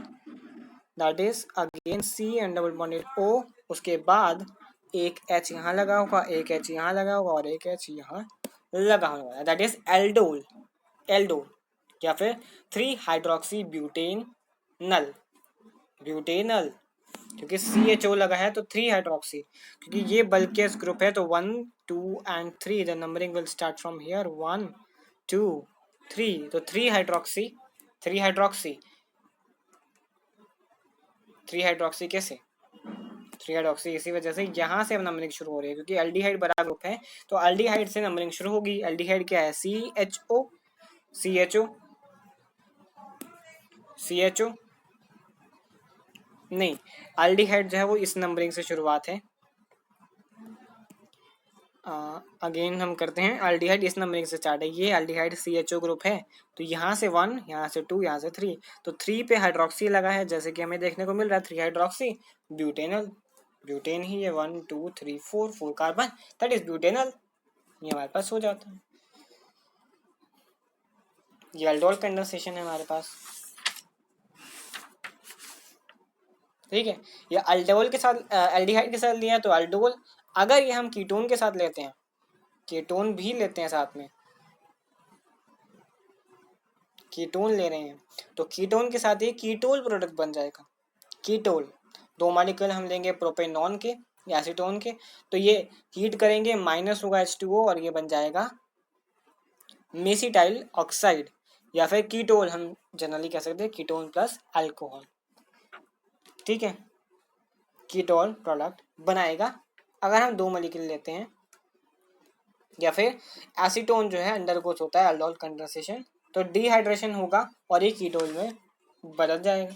that is again C and double bonded O, उसके बाद एक H यहाँ लगा होगा, एक H यहाँ लगा होगा और एक H यहाँ लगा होगा, दैट इज एल्डोल या फिर 3 हाइड्रोक्सी ब्यूटेनल, क्योंकि CHO लगा है तो 3 हाइड्रोक्सी, क्योंकि ये बल्कियस ग्रुप है तो 1 2 and 3 the numbering will start from here 1 2 3, तो 3 हाइड्रोक्सी कैसे 3 हाइड्रोक्सी, इसी वजह से यहाँ से नंबरिंग शुरू हो रही है, क्योंकि एल्डिहाइड बड़ा ग्रुप है तो एल्डिहाइड से नंबरिंग शुरू होगी। एल्डिहाइड क्या है? CHO नहीं, एल्डिहाइड जो है वो इस नंबरिंग से शुरुआत है। अगेन हम करते हैं, एल्डिहाइड इस नंबरिंग से स्टार्ट है, ये एल्डिहाइड CHO ग्रुप है तो यहाँ से 1, यहाँ से 2, यहाँ से 3, तो 3 पे हाइड्रोक्सी लगा है, जैसे कि हमें देखने को मिल रहा है 3 हाइड्रोक्सी ब्यूटेन ही है, 1 2 3 4 कार्बन, दैट इज ब्यूटेनल, ये हमारे पास हो जाता है। ये एल्डोल कंडेंसेशन है हमारे पास, ठीक है। ये एल्डोल के साथ एल्डिहाइड के साथ लिया तो एल्डोल, अगर ये हम कीटोन के साथ लेते हैं, कीटोन भी लेते हैं साथ में, कीटोन ले रहे हैं तो कीटोन के साथ ये कीटोल प्रोडक्ट बन जाएगा। कीटोल 2 मॉलिक्यूल हम लेंगे प्रोपेनॉन के या एसीटोन के, तो ये हीट करेंगे, माइनस होगा H2O और ये बन जाएगा मेसिटाइल ऑक्साइड, या फिर कीटोल हम जनरली कह सकते हैं, कीटोन प्लस अल्कोहल, ठीक है। कीटोन प्रोडक्ट बनाएगा अगर हम 2 मॉलिक्यूल लेते हैं, या फिर एसीटोन जो है अंडरगोस होता है एल्डोल कंडेंसेशन, तो डिहाइड्रेशन होगा और ये कीटोन में बदल जाएगा,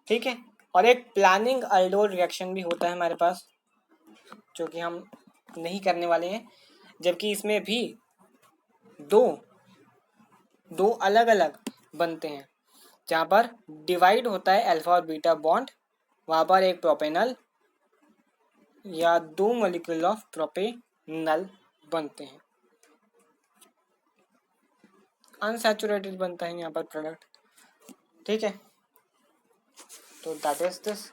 ठीक है। और एक प्लानिंग अल्डोल रिएक्शन भी होता है हमारे पास, जो कि हम नहीं करने वाले हैं, जबकि इसमें भी दो अलग अलग बनते हैं, जहाँ पर डिवाइड होता है अल्फा और बीटा बॉन्ड, वहाँ पर एक प्रोपेनल या 2 मॉलिक्यूल ऑफ प्रोपेनल बनते हैं, अनसैचुरेटेड बनता है यहाँ पर प्रोडक्ट, ठीक है। तो that is this.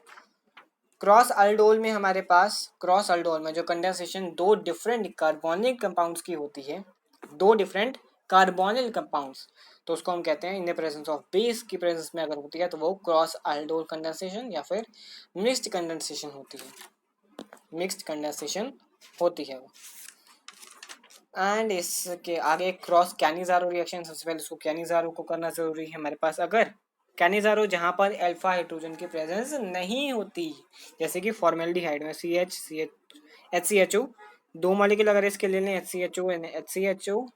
Cross aldol में हमारे पास, क्रॉस अल्डोल में जो कंडेंसेशन 2 डिफरेंट कार्बोनिक कंपाउंड्स की होती है, 2 डिफरेंट कार्बोनिल कंपाउंड्स, तो उसको हम कहते हैं इन द प्रेजेंस ऑफ बेस की प्रेजेंस में अगर होती है तो वो क्रॉस अल्डोल कंडेंसेशन या फिर मिक्स्ड कंडेंसेशन होती है, मिक्स्ड कंडेंसेशन होती है वो। एंड इसके आगे क्रॉस कैनिजारो रिएक्शन, सबसे पहले उसको कैनिजारो को करना जरूरी है हमारे पास। अगर कैनिजारो जहाँ पर अल्फा हाइड्रोजन की प्रेजेंस नहीं होती, जैसे कि फॉर्मेल्डिहाइड में HCHO 2 मॉलिक्यूल अगर इसके ले लें HCHO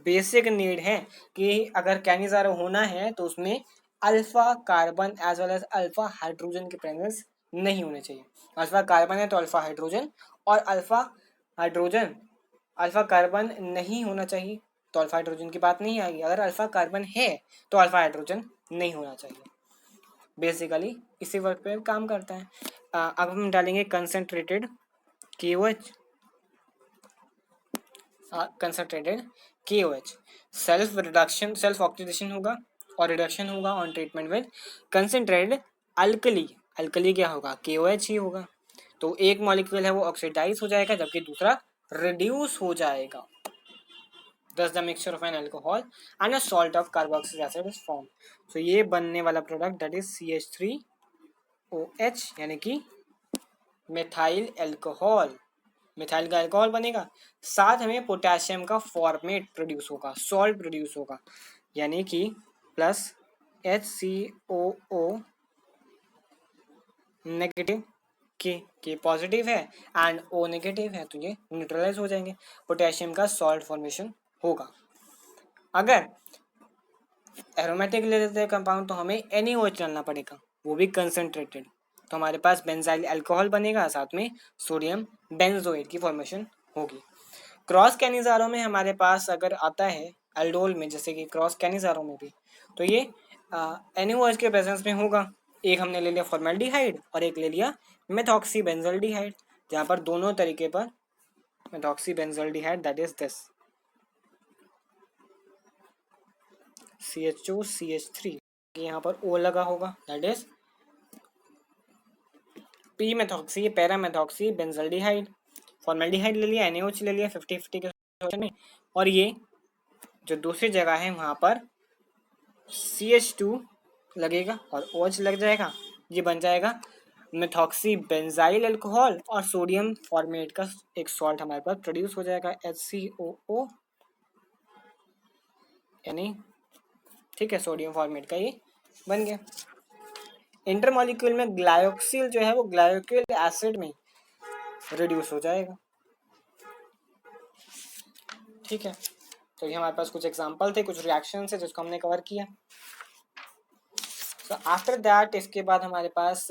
बेसिक नीड है कि अगर कैनिजारो होना है तो उसमें alpha carbon as well as alpha hydrogen की प्रेजेंस नहीं होनी चाहिए। अल्फा कार्बन है तो अल्फा हाइड्रोजन, और अल्फा कार्बन नहीं होना चाहिए तो अल्फा हाइड्रोजन की बात नहीं आएगी, अगर अल्फा कार्बन है तो अल्फा हाइड्रोजन नहीं होना चाहिए। बेसिकली इसी वर्क पे काम करता है। अब हम डालेंगे कंसंट्रेटेड KOH, सेल्फ ऑक्सीडेशन होगा और रिडक्शन होगा on treatment with concentrated alkali. Alkali क्या होगा? KOH ही होगा, तो एक मॉलिक्यूल है वो ऑक्सीडाइज हो जाएगा जबकि दूसरा रिड्यूस हो जाएगा। Thus the mixture of an alcohol and a salt of carboxylic acid is formed. So ये बनने वाला प्रोडक्ट that is CH3OH यानी कि मिथाइल अल्कोहल, मिथाइल का अल्कोहल बनेगा, साथ में पोटेशियम का फॉर्मेट प्रोड्यूस होगा, सॉल्ट प्रोड्यूस होगा, यानी कि प्लस HCOO नेगेटिव के पॉजिटिव है एंड O नेगेटिव है तो ये न्यूट्रलाइज हो जाएंगे, पोटेशियम का सॉल्ट फॉर्मेशन होगा। अगर एरोमेटिक ले लेते हैं कंपाउंड तो हमें NaOH डालना पड़ेगा, वो भी कंसंट्रेटेड, तो हमारे पास बेंजाइल अल्कोहल बनेगा, साथ में सोडियम बेंजोएट की फॉर्मेशन होगी। क्रॉस कैनिजारो में हमारे पास अगर आता है एल्डोल में, जैसे कि क्रॉस कैनिजारो में भी, तो ये NaOH के प्रेजेंस में होगा। एक हमने ले लिया फॉर्मेल्डिहाइड और एक ले लिया मेथॉक्सी बेंजल्डिहाइड, जहाँ पर दोनों तरीके पर methoxy benzaldehyde that is this CHO CH3, यहाँ पर O लगा होगा that is P methoxy para methoxy benzaldehyde. Formaldehyde ले लिया, NaOH ले लिया 50-50 के सिचुएशन में, और ये जो दूसरी जगह है वहाँ पर CH2 लगेगा और OH लग जाएगा, ये बन जाएगा मेथॉक्सी बेंजाइल अल्कोहल और सोडियम फॉर्मेट का एक सॉल्ट हमारे पास प्रोड्यूस हो जाएगा HCOO यानी, ठीक है, सोडियम फॉर्मेट का ये बन गया। इंटरमॉलिक्यूल में ग्लायोक्सिल जो है वो ग्लायोक्सिल एसिड में रिड्यूस हो जाएगा, ठीक है। तो ये हमारे पास कुछ एग्जांपल थे, कुछ रिएक्शन है जिसको हमने कवर किया। तो आफ्टर दैट इसके बाद हमारे पास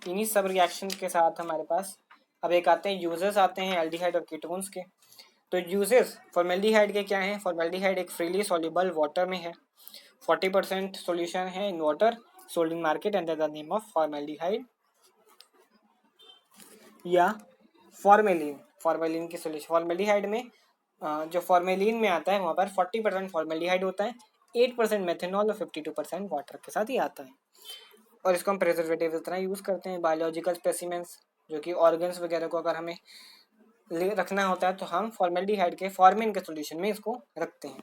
इन्हीं सब रिएक्शन के साथ हमारे पास अब एक आते हैं यूजेस आते हैं एल्डिहाइड और कीटोन्स के। तो यूजेस फॉर्मेल्डिहाइड के क्या हैं? फॉर्मेल्डिहाइड एक फ्रीली सॉल्युबल वाटर में है, 40% सॉल्यूशन है in water, sold in market under the name of formaldehyde या फॉर्मेलिन। फॉर्मेलिन की सॉल्यूशन, फॉर्मेल्डिहाइड में जो फॉर्मेलिन में आता है वहाँ पर 40% फॉर्मेल्डिहाइड होता है, 8% मेथनॉल और 52% वाटर के साथ ही आता है। और इसको हम प्रिजर्वेटिव इस तरह यूज़ करते हैं। बायोलॉजिकल स्पेसिमेंस जो कि ऑर्गन्स वगैरह को अगर हमें रखना होता है तो हम फॉर्मेल्डिहाइड के फॉर्मिन के सॉल्यूशन में इसको रखते हैं।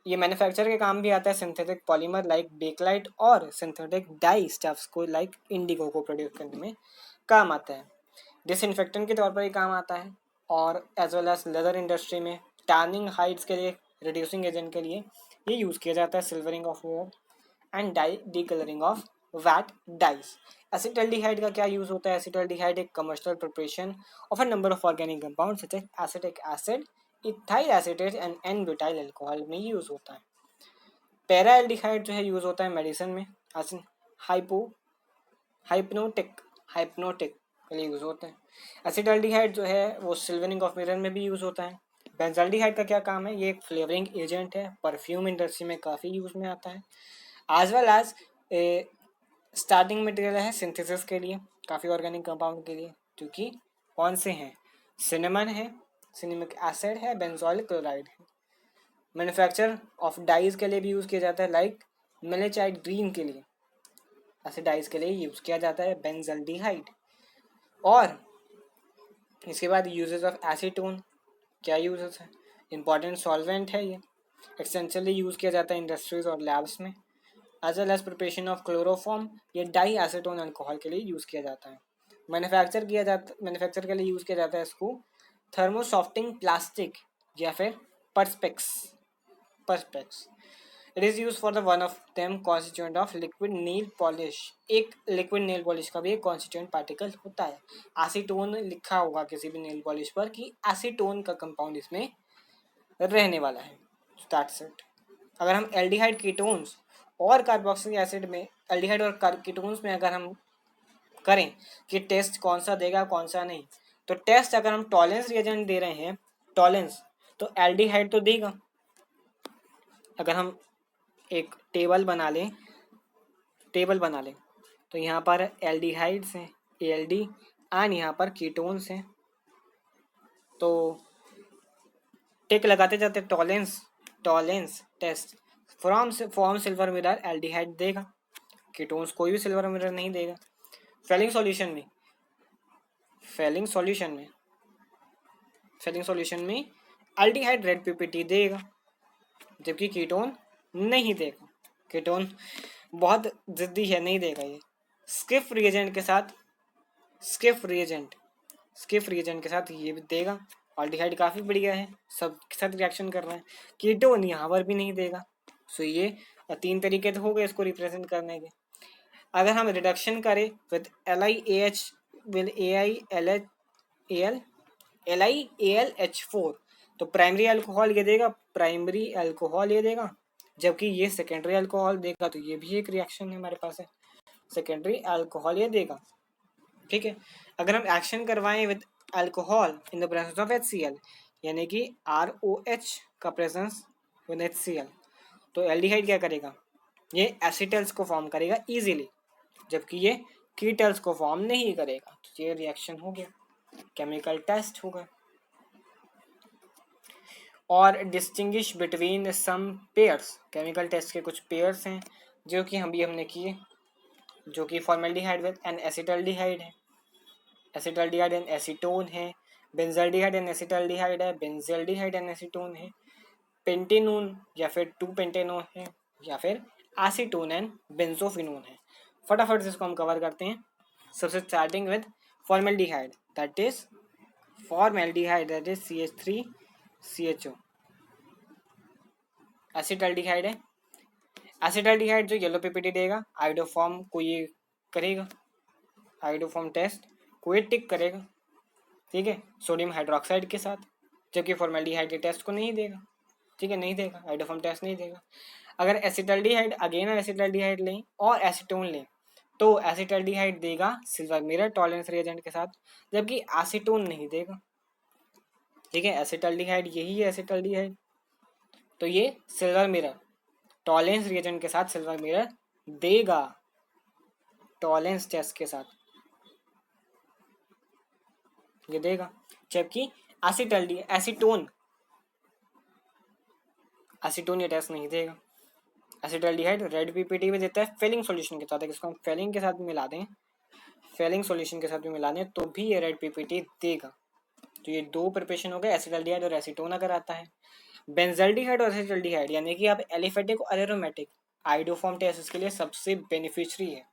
ये मैन्युफैक्चर के काम भी आता है, सिंथेटिक पॉलीमर लाइक बेकलाइट और सिंथेटिक डाई स्टफ्स को लाइक इंडिगो को प्रोड्यूस करने में काम आता है। डिसइंफेक्टेंट के तौर पर ही काम आता है, और as well as leather industry में टैनिंग हाइड्स के लिए, रिड्यूसिंग एजेंट के लिए ये यूज़ किया जाता है, silvering of ware and dye decolouring of vat dyes. Acetaldehyde का क्या यूज होता है? एसिटल्डिहाइड एक commercial preparation of a number of organic compound such as acetic acid, ethyl acetate and n butyl alcohol में यूज होता है। पैराएल्डिहाइड जो है यूज होता है मेडिसिन में, हाइप्नोटिक के लिए यूज होते हैं। एसिटल्डिहाइड जो है वो सिल्वरिंग ऑफ मिरर में भी यूज होता है। बेंजल्डिहाइड का क्या काम है? ये एक फ्लेवरिंग एजेंट है, परफ्यूम इंडस्ट्री में काफ़ी यूज में आता है, as well as starting material है सिंथेसिस के लिए, काफ़ी ऑर्गेनिक कंपाउंड के लिए, क्योंकि कौन से हैं? सिनेमन है, सिनेमिक एसिड है, बेंजोइल क्लोराइड है। मैन्युफैक्चर ऑफ डाइज के लिए भी यूज़ किया जाता है, लाइक मेलेचाइट ग्रीन के लिए, ऐसे डाइज के लिए यूज़ किया जाता है बेंजल्डिहाइड। और इसके बाद यूजेस ऑफ एसीटोन, क्या यूजेस है? इंपॉर्टेंट सॉल्वेंट है, ये एक्सटेंसिवली यूज़ किया जाता है इंडस्ट्रीज और लैब्स में, as well as preparation of chloroform, ये डाई एसीटोन अल्कोहल के लिए यूज़ किया जाता है। मैन्युफैक्चर के लिए यूज़ किया जाता है इसको थर्मोसॉफ्टिंग प्लास्टिक या फिर perspex। It is use for the one of them constituent of liquid nail polish. एक लिक्विड नेल पॉलिश का भी एक कॉन्स्टिट्यूएंट पार्टिकल होता है। एसीटोन लिखा होगा किसी भी नेल पॉलिश पर कि एसीटोन का कंपाउंड इसमें रहने वाला है, दैट्स इट। अगर हम एल्डिहाइड कीटोन्स और कार्बोक्सिलिक एसिड में, एल्डिहाइड और कीटोन्स में अगर हम करें कि टेस्ट कौन सा देगा कौन सा नहीं, तो टेस्ट अगर हम टॉलेंस रिएजेंट दे रहे हैं, टॉलेंस, तो एल्डिहाइड तो देगा। अगर हम एक टेबल बना लें तो यहाँ पर एल्डिहाइड्स हैं ALD एंड यहाँ पर कीटोन्स हैं, तो टिक लगाते जाते Tollens test form silver mirror aldehyde देगा, कीटोन्स कोई भी सिल्वर मिरर नहीं देगा। फेलिंग सॉल्यूशन में एल्डिहाइड रेड PPT देगा, जबकि कीटोन नहीं देगा। कीटोन बहुत जिद्दी है, नहीं देगा ये। स्किफ रिएजेंट के साथ ये भी देगा। एल्डिहाइड काफ़ी बढ़िया है, सब के साथ रिएक्शन कर रहे हैं, कीटोन यहाँ पर भी नहीं देगा। सो ये 3 तरीके तो हो गए इसको रिप्रेजेंट करने के। अगर हम रिडक्शन करें विद LiAH विद LiAlH4, तो प्राइमरी अल्कोहल ये देगा, जबकि ये सेकेंडरी अल्कोहल देगा, तो ये भी एक रिएक्शन है हमारे पास है, सेकेंडरी अल्कोहल ये देगा, ठीक है। अगर हम एक्शन करवाएं with alcohol in the presence of HCl, यानी कि ROH का प्रेजेंस विद HCl, तो एल्डिहाइड क्या करेगा, ये एसिटल्स को फॉर्म करेगा इजीली, जबकि ये कीटल्स को फॉर्म नहीं करेगा। तो ये रिएक्शन हो गया, केमिकल टेस्ट होगा। और डिस्टिंग्विश बिटवीन सम पेयर्स, केमिकल टेस्ट के कुछ पेयर्स हैं जो कि हमने किए, जो कि फॉर्मेल्डिहाइड विद एन एसिटल्डिहाइड है, एसिटल्डिहाइड एंड एसीटोन है, बेंजल्डिहाइड एंड एसिटल्डिहाइड है, बेंजल्डिहाइड एंड एसीटोन है, पेंटेनोन या फिर 2 पेंटेनोन है, या फिर एसीटोन एंड बेंजोफिनोन है। फटाफट से इसको हम कवर करते हैं। सबसे starting with formaldehyde, that is formaldehyde, that is CH3CHO। Acetaldehyde है, एसिटल्डिहाइड जो येलो पीपीटी देगा, आइडोफॉर्म को ये करेगा, आइडोफॉर्म टेस्ट को ये टिक करेगा, ठीक है, सोडियम हाइड्रोक्साइड के साथ, जबकि फॉर्मेल्डिहाइड के टेस्ट को नहीं देगा, ठीक है, नहीं देगा, आइडोफॉर्म टेस्ट नहीं देगा। अगर एसिटल्डिहाइड, अगेन एसिटल्डिहाइड लें और एसीटोन लें, तो एसिटल्डिहाइड देगा सिल्वर मिरर टॉलरेंस रिएजेंट के साथ, जबकि एसीटोन नहीं देगा, ठीक है, एसिटल्डिहाइड यही है एसिटल्डिहाइड, तो ये सिल्वर मिरर टॉलरेंस रिएजेंट के साथ सिल्वर मिरर देगा, टॉलरेंस टेस्ट के साथ ये देगा, जबकि एसीटोन ये टेस्ट नहीं देगा। एसिटल्डिहाइड रेड पीपीटी में देता है फेलिंग सॉल्यूशन के साथ, इसको हम फेलिंग के साथ भी मिला दें, फेलिंग सॉल्यूशन के साथ भी मिला दें, तो भी ये रेड पीपीटी देगा। तो ये दो प्रिपरेशन हो गए, एसिटल्डिहाइड और एसीटोन अगर आता है। बेंजल्डिहाइड और एसिटल्डिहाइड, यानी कि अब एलिफेटिक और एरोमेटिक आइडोफॉर्म टेस्ट के लिए सबसे बेनिफिशियरी है।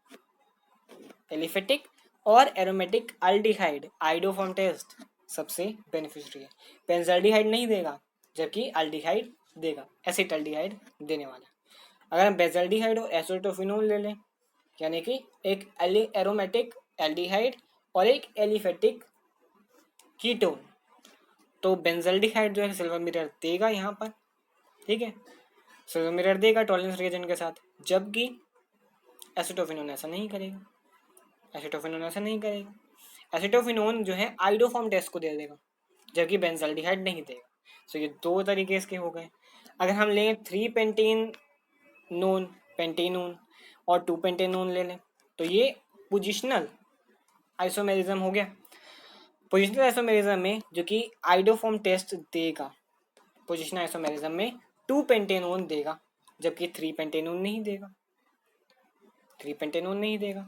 एलिफेटिक और एरोमेटिक अल्डिहाइड आइडोफॉर्म टेस्ट सबसे बेनिफिशियरी है। बेंजल्डिहाइड नहीं देगा, जबकि अल्डिहाइड देगा, एसिटल्डिहाइड देने वाला। अगर हम बेंजल्डिहाइड और एसिटोफिनोल ले लें, यानी कि एक एरोमेटिक एल्डिहाइड और एक एलिफेटिक कीटोन, तो बेंजल्डिहाइड जो है सिल्वर मिरर देगा यहाँ पर, ठीक है, सिल्वर मिरर देगा टॉलरेंस रिएजेंट के साथ, जबकि एसिटोफिनोन ऐसा नहीं करेगा, एसिटोफिनोन ऐसा नहीं करेगा। एसिटोफिनोन जो है आइडोफॉर्म टेस्ट को दे देगा, जबकि बेंजल्डिहाइड नहीं देगा। तो ये दो तरीके इसके हो गए। अगर हम लें 3 पेंटेनोन और 2 पेंटेनोन ले लें, तो ये पोजिशनल आइसोमेरिज्म हो गया। पोजिशनल आइसोमेरिज्म में जो कि आइडोफॉर्म टेस्ट देगा, पोजिशनल आइसोमेरिज्म में 2 पेंटेनोन देगा, जबकि 3 पेंटेनोन नहीं देगा, 3 पेंटेनोन नहीं देगा।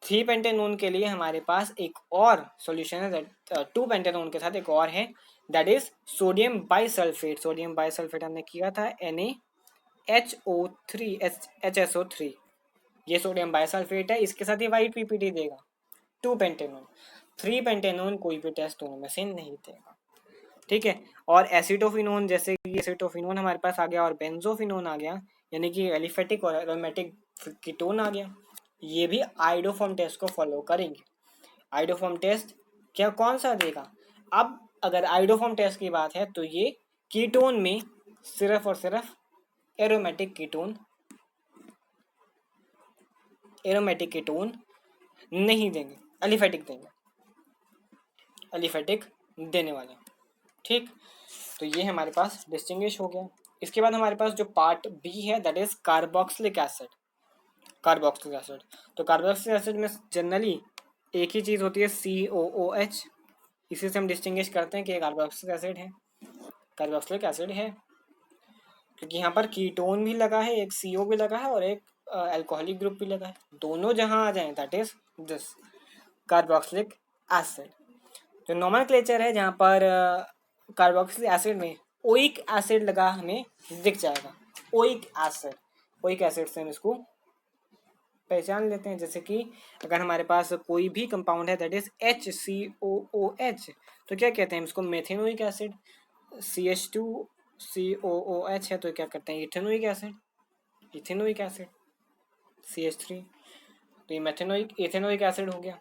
3 पेंटेनोन के लिए हमारे पास एक और सॉल्यूशन है, 2 पेंटेनोन के साथ एक और है, that is sodium bisulphate. Sodium bisulphate हमने किया था HSO3, ये सोडियम बाइसल्फेट है, इसके साथ ये वाइट पीपीटी देगा। 2 पेंटेनोन, 3 पेंटेनोन कोई भी टेस्ट दोनों में से नहीं देगा, ठीक है। और एसिटोफिनोन, जैसे कि एसिटोफिनोन हमारे पास आ गया और बेंजोफिनोन आ गया, यानी कि एलिफेटिक और एरोमेटिक कीटोन आ गया, ये भी आइडोफॉर्म टेस्ट को फॉलो करेंगे। आइडोफॉर्म टेस्ट क्या कौन सा देगा? अब अगर आइडोफॉर्म टेस्ट की बात है तो ये कीटोन में सिर्फ और सिर्फ एरोमेटिक कीटोन नहीं देंगे, एलिफेटिक देंगे, एलिफेटिक देने वाले, ठीक। तो ये हमारे पास डिस्टिंग्विश हो गया। इसके बाद हमारे पास जो पार्ट बी है, that is carboxylic acid. Carboxylic acid, तो कार्बोक्सिलिक एसिड में जनरली एक ही चीज़ होती है, COOH, इसी से हम डिस्टिंग्विश करते हैं कि कार्बोक्सिलिक एसिड है, कार्बोक्सिलिक एसिड है, क्योंकि यहाँ पर कीटोन भी लगा है, एक CO भी लगा है और एक अल्कोहलिक ग्रुप भी लगा है, दोनों जहाँ आ जाएं, that is this carboxylic acid. जो नॉमेनक्लेचर है, जहाँ पर कार्बोक्सिलिक एसिड में ओइक एसिड लगा हमें दिख जाएगा, ओइक एसिड से हम इसको पहचान लेते हैं। जैसे कि अगर हमारे पास कोई भी कंपाउंड है, दैट इज HCOOH, तो क्या कहते हैं इसको, मेथेनोइक एसिड। CH2COOH है तो क्या करते हैं, इथेनोइक एसिड, CH3, तो ये इथेनोइक एसिड हो गया।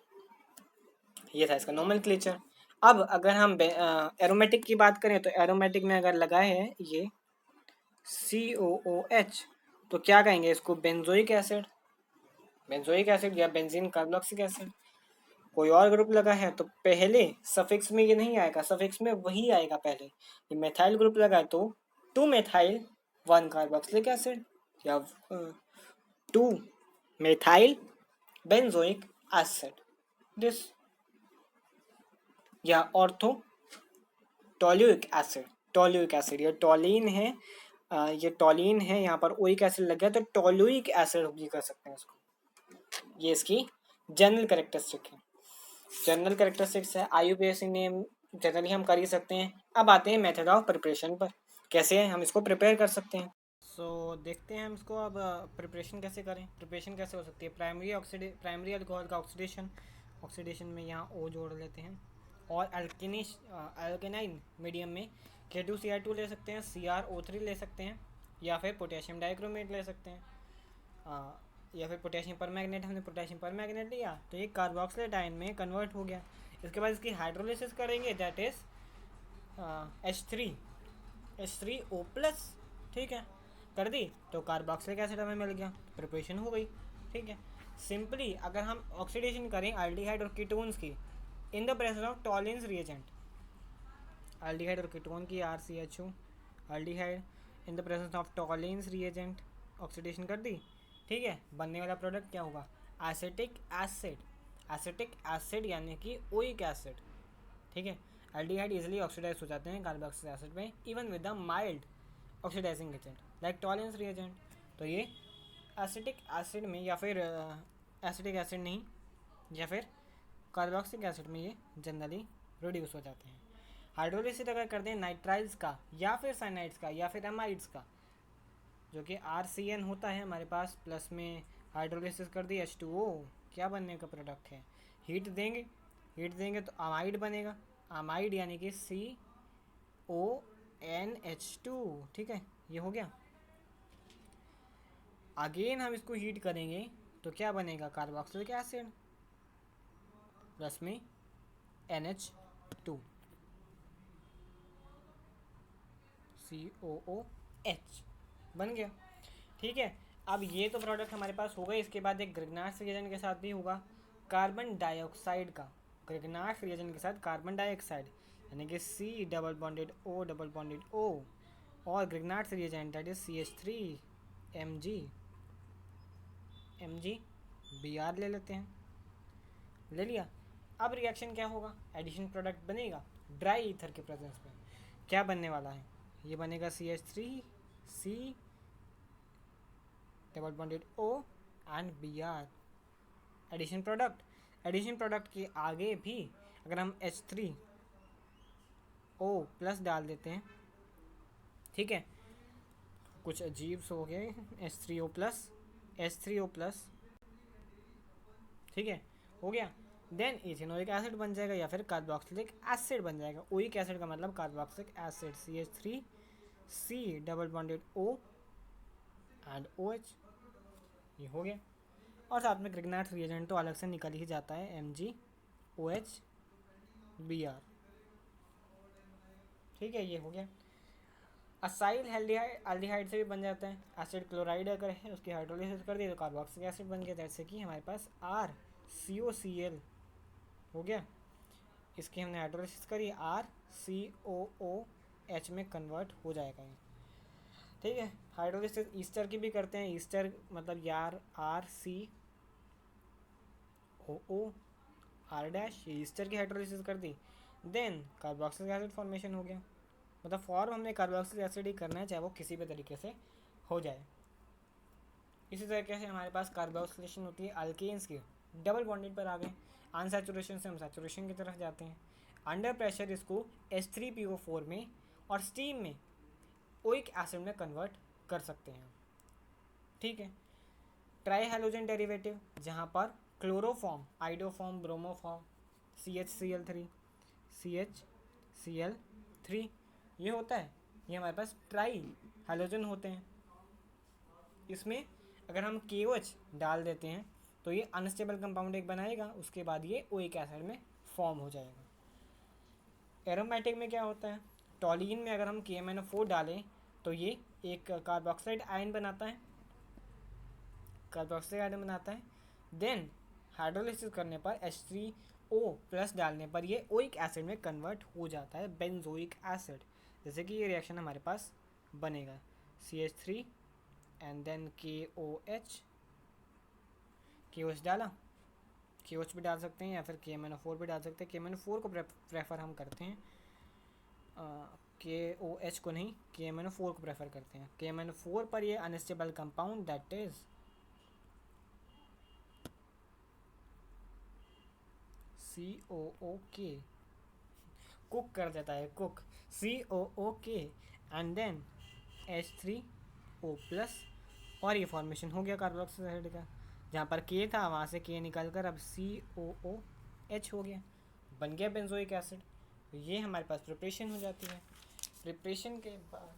ये था इसका नॉमेनक्लेचर। अब अगर हम एरोमेटिक की बात करें, तो एरोमेटिक में अगर लगा है ये COOH, तो क्या कहेंगे इसको, बेंजोइक एसिड या बेंजीन कार्बोक्सिलिक एसिड। कोई और ग्रुप लगा है तो पहले सफिक्स में ये नहीं आएगा, सफिक्स में वही आएगा पहले। ये मेथाइल ग्रुप लगा है तो 2 मेथाइल 1 कार्बोक्सिलिक एसिड या 2 मेथाइल बेंजोइक एसिड दिस, या ऑर्थो टोल्यूइक एसिड। टोल्यूइक एसिड ये टोलिन है, ये टोलिन है, यहाँ पर ओइक एसिड लग गया तो टोल्यूइक एसिड भी कर सकते हैं इसको। ये इसकी जनरल कैरेक्टरिस्टिक है, जनरल कैरेक्टरिस्टिक्स है। IUPAC नेम जनरली हम कर ही सकते हैं। अब आते हैं मेथड ऑफ प्रिपरेशन पर, कैसे हम इसको प्रिपेयर कर सकते हैं। देखते हैं हम इसको अब प्रिपरेशन कैसे करें। प्रिपरेशन कैसे हो सकती है, प्राइमरी अल्कोहल का ऑक्सीडेशन, ऑक्सीडेशन में यहाँ O जोड़ लेते हैं, और अल्केनाइन मीडियम में K2Cr2 ले सकते हैं, CrO3 ले सकते हैं, या फिर पोटेशियम डाइक्रोमेट ले सकते हैं, या फिर पोटेशियम परमैंगनेट। हमने पोटेशियम परमैंगनेट लिया तो ये कार्बोक्सिलेट आयन में कन्वर्ट हो गया। इसके बाद इसकी हाइड्रोलिसिस करेंगे, दैट इज H3O+, ठीक है, कर दी तो कार्बोक्सिलिक एसिड हमें मिल गया, प्रिपरेशन हो गई। ठीक है, सिंपली अगर हम ऑक्सीडेशन करें अल्डिहाइड और कीटोन्स की in the presence of Tollens reagent, aldehyde और कीटोन की RCHO aldehyde in the presence of Tollens reagent, oxidation कर दी, ठीक है, बनने वाला प्रोडक्ट क्या होगा, एसिटिक एसिड। एसिटिक एसिड यानी कि ओइक एसिड। ठीक है, एल्डिहाइड इजीली ऑक्सीडाइज हो जाते हैं कार्बोक्सिलिक एसिड में, even with the mild oxidising agent like Tollens reagent. तो ये एसिटिक एसिड में, या फिर एसिटिक एसिड नहीं, या फिर कार्बोक्सिलिक एसिड में ये जनरली रिड्यूस हो जाते हैं। हाइड्रोलिसिस अगर करते हैं नाइट्राइल्स का, या फिर साइनाइड्स का, या फिर एमाइड्स का, जो कि RCN होता है हमारे पास, प्लस में हाइड्रोलिसिस कर दी H2O, क्या बनने का प्रोडक्ट है, हीट देंगे, हीट देंगे तो अमाइड बनेगा, अमाइड यानी कि CONH2। ठीक है, ये हो गया। अगेन हम इसको हीट करेंगे तो क्या बनेगा, कार्बोक्सिलिक एसिड प्लस में NH2 COOH बन गया। ठीक है, अब ये तो प्रोडक्ट हमारे पास हो गए। इसके बाद एक ग्रिग्नार्ड्स रिएजेंट के साथ भी होगा कार्बन डाइऑक्साइड का, ग्रिग्नार्ड्स रिएजेंट के साथ कार्बन डाइऑक्साइड यानी कि C डबल बॉन्डेड O, और Grignard's reagent that is CH3MgBr ले लेते हैं, ले लिया। अब रिएक्शन क्या होगा, एडिशन प्रोडक्ट बनेगा ड्राई ईथर के प्रेजेंस में। क्या बनने वाला है, ये बनेगा CH3C double bonded O and Br, addition product. Addition product के आगे भी अगर हम H3O+ डाल देते हैं, ठीक है, कुछ अजीब से हो गया H3O+, ठीक है, हो गया। देन इथेनोइक एसिड बन जाएगा, या फिर कार्बोक्सिलिक एसिड बन जाएगा। ओइक एसिड का मतलब carboxylic acid, CH3C double bonded O and OH, ये हो गया। और साथ में ग्रिग्नार्ड्स रिएजेंट तो अलग से निकल ही जाता है, MgOH ठीक है, ये हो गया। असाइल एल्डिहाइड से भी बन जाता है, एसिड क्लोराइड अगर है उसकी हाइड्रोलिसिस कर दी तो कार्बोक्सिलिक एसिड बन गया, जैसे कि हमारे पास RCOCl हो गया। इसकी हमने हाइड्रोलिसिस करी, RCOOH में कन्वर्ट हो जाएगा ये। ठीक है, हाइड्रोलिसिस ईस्टर की भी करते हैं, ईस्टर मतलब यार RCOOR' ईस्टर की हाइड्रोलिसिस कर दी, देन कार्बोक्सिलिक एसिड फॉर्मेशन हो गया। मतलब फॉर्म हमने कार्बोक्सिलिक एसिड ही करना है, चाहे वो किसी भी तरीके से हो जाए। इसी तरीके से हमारे पास कार्बोक्सिलेशन होती है अल्केन्स की, डबल बॉन्डेड पर आ गए, अनसैचुरेशन से हम सैचुरेशन की तरफ जाते हैं। अंडर प्रेशर इसको H3PO4 में और स्टीम में ओइक एसिड में कन्वर्ट कर सकते हैं। ठीक है, ट्राई हैलोजन डेरिवेटिव, जहाँ पर क्लोरोफॉर्म, आइडोफॉर्म, ब्रोमोफॉर्म, CHCl3 ये होता है, ये हमारे पास ट्राई हैलोजन होते हैं। इसमें अगर हम KOH डाल देते हैं तो ये अनस्टेबल कंपाउंड एक बनाएगा, उसके बाद ये ओइक एसिड में फॉर्म हो जाएगा। एरोमेटिक में क्या होता है, टॉलिन में अगर हम KMnO4 डालें तो ये एक कार्बोक्साइड आयन बनाता है, देन हाइड्रोलिसिस करने पर ओ प्लस डालने पर ये ओइक एसिड में कन्वर्ट हो जाता है बेंजोइक एसिड। जैसे कि ये रिएक्शन हमारे पास बनेगा CH3 एंड देन KOH डाला, KOH भी डाल सकते हैं या फिर KMnO4 भी डाल सकते हैं। KMnO4 को प्रेफर हम करते हैं, KOH को नहीं, KMnO4 को प्रेफर करते हैं। KMnO4 पर ये unstable compound that is COOK कुक कर देता है, कुक COOK and then H3O plus, और ये फॉर्मेशन हो गया कार्बोक्सिल एसिड का। जहाँ पर K था वहाँ से K निकल कर अब COOH हो गया, बन गया बेंजोइक एसिड। तो ये हमारे पास प्रिपरेशन हो जाती है। प्रिपरेशन के बाद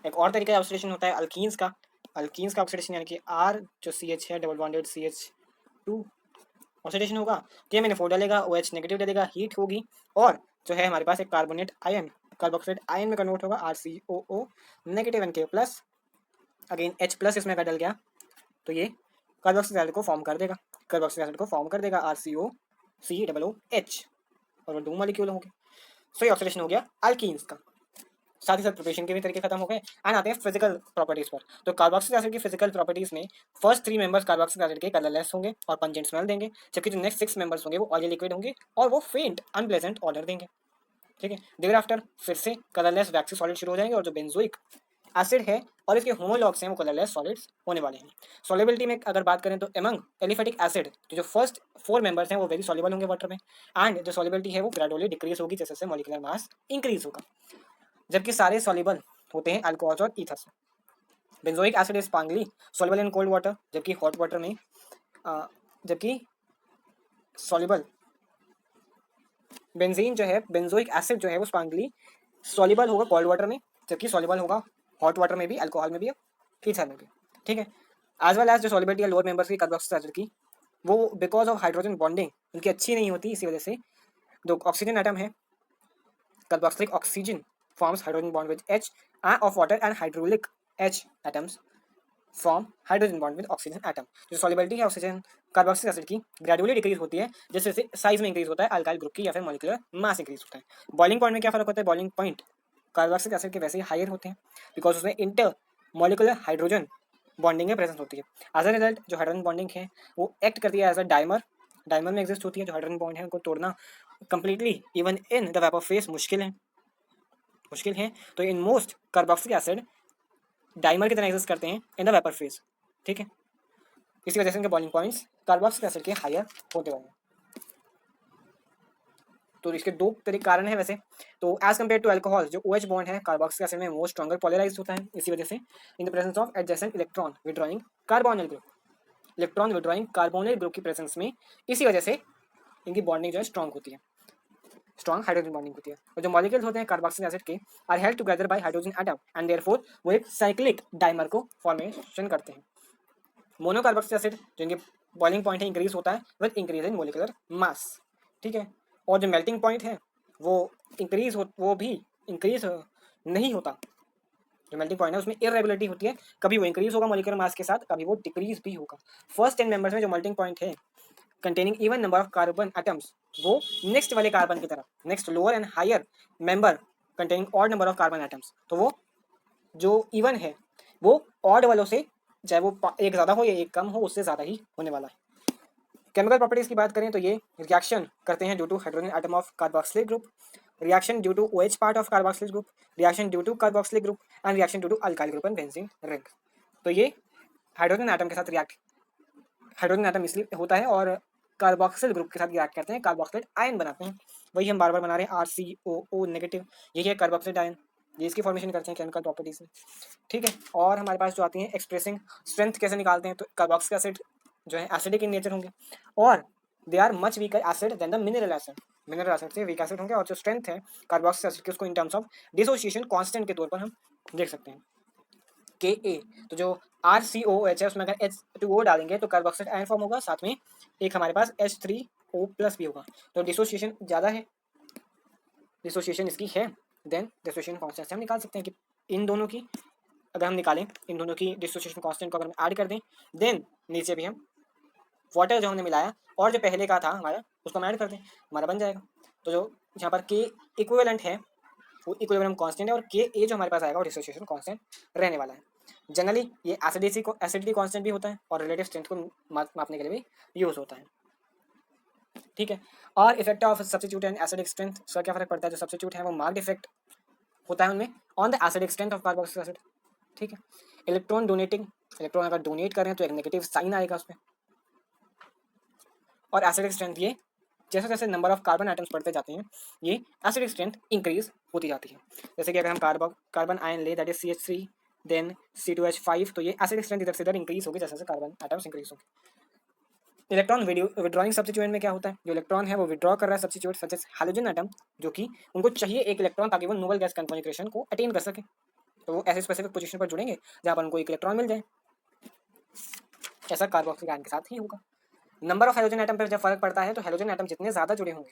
एक और तरीका ऑक्सीडेशन होता है अल्कीन्स का। अल्कीन्स का ऑक्सीडेशन यानी कि R जो CH है डबल बॉन्डेड CH2 ऑक्सीडेशन होगा, KMnO4 डालेगा, OH नेगेटिव डालेगा, हीट होगी, और जो है हमारे पास एक कार्बोनेट आयन कार्बोक्साइड आयन में कन्वर्ट होगा RCOO negative and K plus, again H plus इसमें का डल गया तो ये कार्बोक्सिल एसिड को फॉर्म कर देगा, कार्बोक्सिल एसिड को फॉर्म कर देगा RCOCOOH, और वो दो मॉलिक्यूल होंगे। सो ये ऑक्सीडेशन हो गया अल्कीन्स का। साथ ही साथ प्रिपरेशन के भी तरीके खत्म हो गए एंड आते हैं फिजिकल प्रॉपर्टीज पर। तो कार्बोक्सिलिक एसिड की फिजिकल प्रॉपर्टीज में फर्स्ट 3 मेंबर्स कार्बोक्सिलिक एसिड के कलरलेस होंगे और पंजेंट स्मेल देंगे, जबकि जो नेक्स्ट 6 मेंबर्स होंगे वो ऑयली लिक्विड होंगे और वो फेंट अनप्लेजेंट ऑर्डर देंगे। ठीक है, देर आफ्टर फिर से कलरलेस वैक्सी सॉलिड शुरू हो जाएंगे, और जो बेंजोइक एसिड है और इसके होमोलॉग्स हैं वो कलरलेस सॉलिड्स होने वाले हैं। सॉल्युबिलिटी में अगर बात करें तो एमंग एलिफेटिक एसिड जो फर्स्ट 4 मेंबर्स हैं वो वेरी सॉल्युबल होंगे वाटर में, एंड जो सॉल्युबिलिटी है वो ग्रेजुअली डिक्रीज होगी जैसे जैसे मॉलिक्यूलर मास इंक्रीज होगा, जबकि सारे सॉल्युबल होते हैं अल्कोहल और ईथर से। Benzoic acid is sparingly soluble in cold water, जबकि हॉट वाटर में जबकि सॉल्युबल बेंजीन जो है बेंजोइक एसिड जो है वो स्पांगली सॉल्युबल होगा कोल्ड वाटर में, जबकि सॉल्युबल होगा हॉट वाटर में भी, अल्कोहल में भी, ईथर में भी। ठीक है, एज वेल एज जो सॉल्युबिलिटी है लोअर मेंबर्स की कार्बोक्सिलिक एसिड की, वो बिकॉज ऑफ हाइड्रोजन बॉन्डिंग उनकी अच्छी नहीं होती, इसी वजह से जो ऑक्सीजन एटम है carboxylic oxygen forms hydrogen bond with H of water and hydroxylic H atoms form hydrogen bond with oxygen atom। जो solubility है ऑक्सीजन कार्बोक्सिलिक एसिड की ग्रेजुअली डिक्रीज होती है जैसे जैसे साइज में इंक्रीज होता है अल्काइल ग्रुप की या फिर मॉलिक्यूलर मास इंक्रीज होता है। बॉइलिंग पॉइंट में क्या फर्क होता है, बॉइलिंग पॉइंट कार्बोक्सिलिक एसिड के वैसे ही हायर होते हैं बिकॉज उसमें इंटर मॉलिक्यूलर हाइड्रोजन बॉन्डिंग में प्रेजेंस होती है। एज अ रिजल्ट जो हाइड्रोजन बॉन्डिंग है वो एक्ट करती है एज अ डाइमर, डाइमर में एग्जिस्ट होती है। जो हाइड्रोजन बॉन्ड है उनको तोड़ना completely even in the vapour phase मुश्किल है, तो in most carboxylic acid dimer की तरह एग्जिस्ट करते हैं इन द वेपर फेज। ठीक है, इसी वजह से इनके बॉइलिंग पॉइंट्स कार्बोक्सिलिक एसिड के हायर होते हैं। तो इसके दो तरीके कारण है वैसे, तो एज कम्पेयर टू अल्कोहल जो OH बॉन्ड है कार्बोक्सिलिक एसिड में मोर स्ट्रॉन्गर पोलराइज्ड होता है, इसी वजह से इन the presence of adjacent electron withdrawing carbonyl group, electron withdrawing carbonyl group की प्रेजेंस में इसी वजह से इनकी बॉन्डिंग जो है स्ट्रॉन्ग होती है, स्ट्रॉन्ग हाइड्रोजन बॉन्डिंग होती है। और जो मॉलिक्यूल्स होते हैं कार्बोक्सिलिक एसिड के are held together by hydrogen atom and therefore वो एक साइक्लिक डाइमर को फॉर्मेशन करते हैं। मोनो कार्बोक्सिलिक एसिड जो इनके बॉइलिंग पॉइंट है इंक्रीज होता है with increase in molecular mass. ठीक है, और जो मेल्टिंग पॉइंट है वो वो भी इंक्रीज नहीं होता। जो मेल्टिंग पॉइंट है उसमें इरेगुलरिटी होती है, कभी वो इंक्रीज होगा मोलिकुलर मास के साथ, कभी वो डिक्रीज भी होगा। फर्स्ट 10 मेंबर्स में जो मेल्टिंग पॉइंट है containing even number of carbon atoms वो नेक्स्ट वाले कार्बन की तरफ, next lower and higher member containing odd number of carbon atoms, तो वो जो इवन है वो ऑड वालों से, चाहे वो एक ज़्यादा हो या एक कम हो, उससे ज़्यादा ही होने वाला है। केमिकल प्रॉपर्टीज की बात करें तो ये रिएक्शन करते हैं due to hydrogen atom of carboxylic group, reaction due to OH part of carboxylic group, reaction due to carboxylic group and reaction due to alkyl group and benzene ring. तो ये हाइड्रोजन एटम के साथ रिएक्ट, हाइड्रोजन एटम इसलिए होता है और कार्बोक्सिल ग्रुप के साथ रिएक्ट करते हैं, कार्बोक्सिलेट आयन बनाते हैं। वही हम बार बार बना रहे हैं RCOO नेगेटिव, यही है कार्बोक्सिलेट आयन, ये इसकी फॉर्मेशन करते हैं केमिकल प्रॉपर्टीज में। ठीक है, और हमारे पास जो आती हैं एक्सप्रेसिंग स्ट्रेंथ कैसे निकालते हैं, तो कार्बोक्सिलिक एसिड जो है एसिडिक इन नेचर होंगे और they are much weaker acid than the mineral acid, mineral acid से वीक एसिड होंगे। और जो स्ट्रेंथ है कार्बोक्सिलिक एसिड की उसको in terms of dissociation constant के तौर पर हम देख सकते हैं Ka। तो जो RCOH है उसमें अगर H2O डालेंगे तो कार्बोक्सिलेट आयन फॉर्म होगा, साथ में एक हमारे पास H3O प्लस भी होगा। तो डिसोसिएशन ज़्यादा है, डिसोसिएशन इसकी है, देन डिसोसिएशन कांस्टेंट से हम निकाल सकते हैं कि इन दोनों की अगर हम निकालें इन दोनों की डिसोसिएशन कांस्टेंट को अगर हम ऐड कर दें, देन नीचे भी हम वाटर जो हमने मिलाया और जो पहले का था हमारा उसको हम ऐड कर दें, हमारा बन जाएगा। तो जो यहाँ पर के इक्विवेलेंट है वो इक्विलिब्रियम कांस्टेंट है और के ए जो हमारे पास आएगा वो डिसोसिएशन कांस्टेंट रहने वाला है। जनरली ये एसिडिटी कांस्टेंट भी होता है और रिलेटिव स्ट्रेंथ को मापने के लिए भी यूज होता है। ठीक है, और effect of substitute and acidic strength, उसका क्या फर्क पड़ता है? जो सब्स्टिट्यूट है वो मार्क्ड इफेक्ट होता है उनमें on the acidic strength of carboxylic acid. ठीक है, इलेक्ट्रॉन डोनेटिंग, इलेक्ट्रॉन अगर डोनेट कर रहे हैं तो एक नेगेटिव साइन आएगा उसमें। और एसिडिक स्ट्रेंथ ये जैसे जैसे नंबर ऑफ कार्बन आइटम्स बढ़ते जाते हैं ये एसिडिक स्ट्रेंथ इंक्रीज होती जाती है। जैसे कि अगर हम कार्बन आयन ले that is CH3 then C2H5, तो ये एसिडिक स्ट्रेंथ इधर से इधर इंक्रीज होगी जैसे जैसे कार्बन आइटम्स इंक्रीज होंगे। इलेक्ट्रॉन विड्रॉइंग सब्स्टिट्यूएंट में क्या होता है? जो इलेक्ट्रॉन है वो विड्रॉ कर रहा है substitute such as hydrogen atom, जो कि उनको चाहिए एक इलेक्ट्रॉन ताकि वो नोबल गैस कॉन्फिगरेशन को अटेन कर सके। तो वो ऐसे स्पेसिफिक पोजीशन पर जुड़ेंगे जहाँ पर उनको एक इलेक्ट्रॉन मिल जाए। ऐसा कार्बोक्सिलिक आयन के साथ ही होगा। नंबर ऑफ हाइड्रोजन आइटम पर जब फर्क पड़ता है तो हाइड्रोजन आइटम जितने ज़्यादा जुड़े होंगे,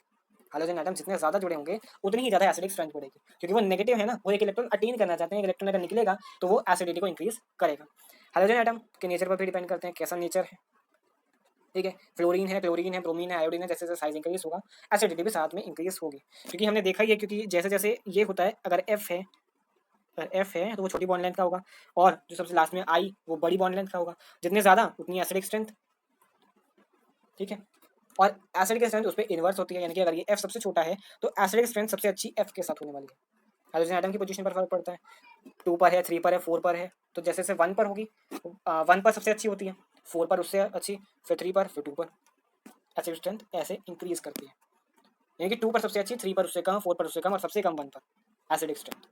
हाइड्रोजन आइटम जितने ज़्यादा जुड़े होंगे उतनी ही ज़्यादा एसिडिक स्ट्रेंथ बढ़ेगी, क्योंकि वो नेगेटिव है ना, वो एक इलेक्ट्रॉन अटेन करना चाहते हैं। इलेक्ट्रॉन अगर निकलेगा तो वो एसिडिटी को इंक्रीज करेगा। हाइड्रोजन आइटम के नेचर पर भी डिपेंड करते हैं, कैसा नेचर है। ठीक है, फ्लोरीन है, क्लोरीन है, ब्रोमीन है, आयोडीन है, जैसे जैसे साइज इंक्रीज होगा एसिडिटी भी साथ में इंक्रीज होगी। क्योंकि हमने देखा ही है, क्योंकि जैसे जैसे ये होता है, अगर एफ है तो वो छोटी बॉन्ड लेंथ का होगा, और जो सबसे लास्ट में आई वो बड़ी बॉन्ड लेंथ का होगा। जितने ज़्यादा उतनी एसिडिक स्ट्रेंथ। ठीक है, और एसिडिक स्ट्रेंथ उस पर इन्वर्स होती है, यानी कि अगर ये एफ सबसे छोटा है तो एसिडिक स्ट्रेंथ सबसे अच्छी एफ के साथ होने वाली है। हाइड्रोजन आइटम की पोजीशन पर फर्क पड़ता है, 2 पर है, 3 पर है, 4 पर है, तो जैसे जैसे 1 पर होगी 1 पर सबसे अच्छी होती है, 4 पर उससे अच्छी, फिर 3 पर, फिर 2 पर। एसिडिक स्ट्रेंथ ऐसे इंक्रीज करती है, यानी कि 2 पर सबसे अच्छी, 3 पर उससे कम, 4 पर उससे कम और सबसे कम 1 पर एसिडिक स्ट्रेंथ।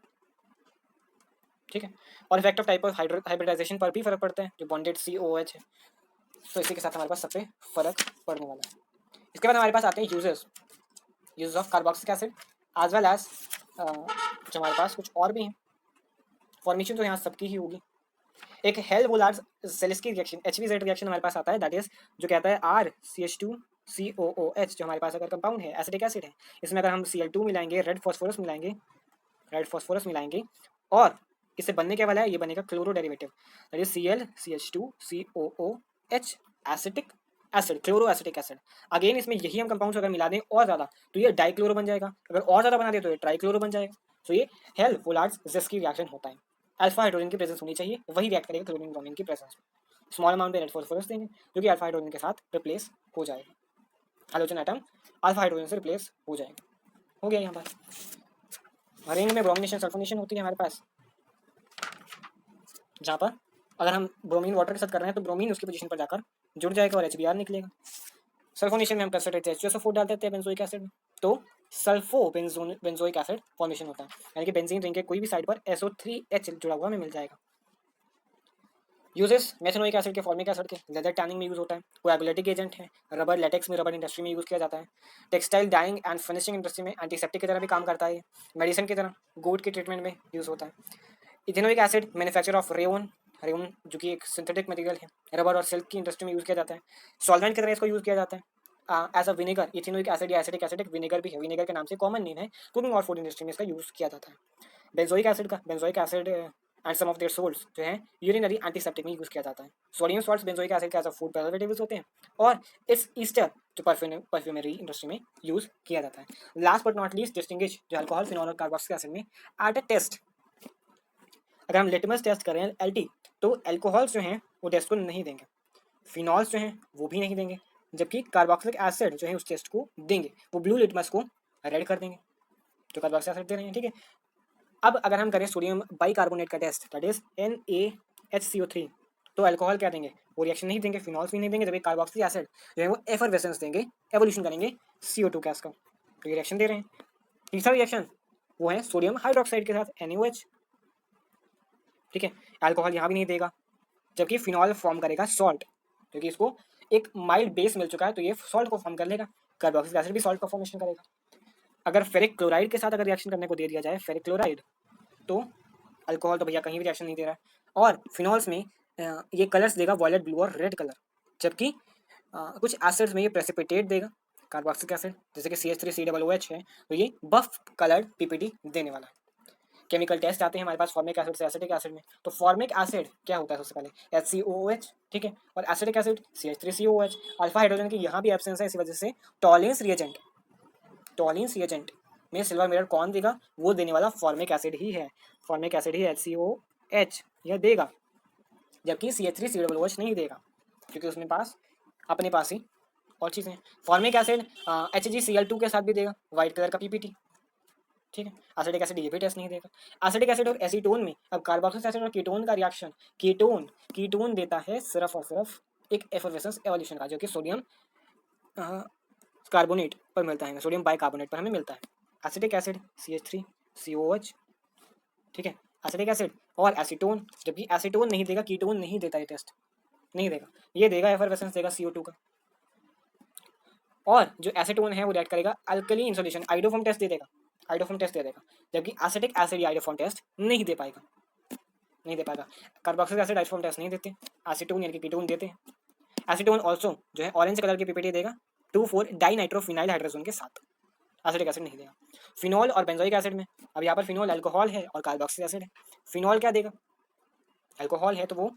ठीक है, और effect of type of hybridization पर भी फर्क पड़ता है, जो बॉन्डेड COOH है। तो इसी के साथ हमारे पास सबसे फर्क पड़ने वाला है। इसके बाद हमारे पास आते हैं uses of carboxylic acid as well as जो हमारे पास कुछ और भी हैं। फॉर्मेशन तो यहाँ सबकी ही होगी। एक हेल्महोल्ट्ज-ज़ेलेस्की रिएक्शन HVZ रिएक्शन हमारे पास आता है, दैट इज जो कहता है RCH2COOH, जो हमारे पास अगर कंपाउंड है, एसिडिक एसिड है, इसमें अगर हम Cl2 मिलाएंगे, रेड फास्फोरस मिलाएंगे और इससे बनने क्या वाला है, ये बनेगा chloro derivative, that is ClCH2COOH acetic acid, chloro acetic acid. Again इसमें यही हम कंपाउंड्स अगर मिला दें और ज़्यादा तो ये डाइक्लोरो बन जाएगा, अगर और ज़्यादा बना दे तो ये ट्राइक्लोरो बन जाएगा। तो ये हेल्महोल्ट्ज-ज़ेलेस्की रिएक्शन होता है। अल्फा हाइड्रोजन की प्रेजेंस होनी चाहिए, वही रिएक्ट करेगा क्लोरीन ब्रोमीन की प्रेजेंस में। स्मॉल अमाउंट में रेड फास्फोरस देंगे जो कि अल्फा हाइड्रोजन के साथ रिप्लेस हो जाएगा, हाइड्रोजन आइटम अल्फा हाइड्रोजन से रिप्लेस हो जाएगा। हो गया यहाँ पर। रिंग में ब्रोमिनेशन सल्फोनेशन होती है हमारे पास, जहाँ पर अगर हम ब्रोमीन वाटर के साथ कर रहे हैं तो ब्रोमीन उसकी पोजीशन पर जाकर जुड़ जाएगा और HBr निकलेगा। सल्फोनेशन में हम कर सकते हैं H2SO4 डाल देते हैं बेंजोइक एसिड में, तो सल्फो बेंजोइक एसिड फॉर्मेशन होता है, यानी कि बेंजीन रिंग के कोई भी साइड पर SO3H जुड़ा हुआ हमें मिल जाएगा। यूजेस मेथेनोइक एसिड के, फॉर्मिक एसिड के, लेदर टैनिंग में यूज होता है, कोएगुलेटिंग एजेंट है, रबर लेटेक्स में, रबर इंडस्ट्री में यूज किया जाता है, textile dyeing and finishing industry में एंटीसेप्टिक की तरह भी काम करता है, मेडिसिन की तरह गोट के ट्रीटमेंट में यूज होता है। Ethanoic acid manufacture of rayon जो कि एक सिंथेटिक मटेरियल है, रबर और सिल्क की इंडस्ट्री में यूज किया जाता है। सॉल्वेंट की तरह इसको यूज किया जाता है as a vinegar. Ethanoic acid या एसिटिक एसिड एक विनेगर भी है, विनेगर के नाम से कॉमन नेम है, कुकिंग और फूड इंडस्ट्री में इसका यूज किया जाता है। Benzoic acid and some of their salts जो है यूरिनरी एंटीसेप्टिक में यूज किया जाता है। सोडियम सॉल्ट्स बेंजोइक एसिड के एज अ फूड प्रिजर्वेटिव्स होते हैं, और इस ईस्टर जो परफ्यूमरी इंडस्ट्री में यूज किया जाता है। Last but not least distinguish जो अल्कोहल, फिनॉल और कार्बोक्सिलिक एसिड में एट अ टेस्ट, अगर हम लिटमस टेस्ट करें LT, तो अल्कोहल्स जो हैं वो टेस्ट को नहीं देंगे, फिनॉल्स जो हैं वो भी नहीं देंगे, जबकि कार्बोक्सिलिक एसिड जो है उस टेस्ट को देंगे, वो ब्लू लिटमस को रेड कर देंगे जो कार्बोक्सिलिक एसिड दे रहे हैं। ठीक है, अब अगर हम करें सोडियम बाइकार्बोनेट का टेस्ट, दैट इज NaHCO3, तो अल्कोहल क्या देंगे, वो रिएक्शन नहीं देंगे, फिनॉल्स भी नहीं देंगे, जबकि कार्बोक्सिलिक एसिड जो है वो एफरवेसेंस देंगे, एवोल्यूशन करेंगे CO2 गैस का, तो ये रिएक्शन दे रहे हैं। तीसरा रिएक्शन वो है सोडियम हाइड्रोक्साइड के साथ NaOH। ठीक है, अल्कोहल यहाँ भी नहीं देगा, जबकि फिनॉल फॉर्म करेगा सॉल्ट, क्योंकि इसको एक माइल्ड बेस मिल चुका है तो ये सॉल्ट को फॉर्म कर लेगा। कार्बोक्सिलिक एसिड भी सॉल्ट का फॉर्मेशन करेगा। अगर फेरिक क्लोराइड के साथ अगर रिएक्शन करने को दे दिया जाए, फेरिक क्लोराइड, तो अल्कोहल तो भैया कहीं भी रिएक्शन नहीं दे रहा है, और फिनॉल्स में ये कलर्स देगा वॉयलेट, ब्लू और रेड कलर, जबकि कुछ एसिड्स में ये प्रेसिपिटेट देगा कार्बोक्सिलिक एसिड, जैसे कि CH3COOH है, तो ये बफ कलर्ड PPT देने वाला है। केमिकल टेस्ट आते हैं हमारे पास फॉर्मिक एसिड से एसिटिक एसिड में। तो फॉर्मिक एसिड क्या होता है सबसे पहले HCOOH, ठीक है, और acetic acid CH3COOH। Alpha hydrogen की यहाँ भी एब्सेंस है, इसी वजह से टॉलिन्स रिएजेंट में सिल्वर मिरर कौन देगा, वो देने वाला फॉर्मिक एसिड ही है, फॉर्मिक एसिड ही HCOH यह देगा, जबकि CH3COOH नहीं देगा, क्योंकि उसमें पास अपने पास ही और चीज़ें। फॉर्मिक एसिड HgCl2 के साथ भी देगा, व्हाइट कलर का PPT, ठीक है। एसिटिक एसिड ये भी टेस्ट नहीं देगा। एसिटिक एसिड और एसीटोन में अब कार्बोक्सिलिक एसिड और कीटोन का रिएक्शन, कीटोन देता है सिर्फ और सिर्फ एक एफरवेसेंस एवोल्यूशन का, जो कि सोडियम कार्बोनेट पर मिलता है, सोडियम बाइकार्बोनेट पर हमें मिलता है। एसिटिक एसिड CH3COOH, ठीक है, एसिटिक एसिड और एसीटोन, जबकि एसीटोन नहीं देगा, कीटोन नहीं देता, ये टेस्ट नहीं देगा, ये देगा एफरवेसेंस देगा CO2 का। और जो एसीटोन है वो रिएक्ट करेगा अल्कलीन सॉल्यूशन, आइडोफॉर्म टेस्ट दे देगा, जबकि एसिटिक एसिड आइडोफॉर्म टेस्ट नहीं दे पाएगा, कार्बोक्सिलिक एसिड आइडोफॉर्म टेस्ट नहीं देते, एसीटोन यानी कि कीटोन देते हैं। एसीटोन ऑल्सो जो है ऑरेंज कलर की पीपीटी देगा 2,4 डाइनाइट्रोफिनाइल हाइड्रोजन के साथ, एसिटिक एसिड नहीं देगा। फिनॉल और बेंजोइक एसिड में, अब यहाँ पर फिनॉल अल्कोहल है और कार्बोक्सिलिक एसिड है। फिनॉल क्या देगा, अल्कोहल है तो वो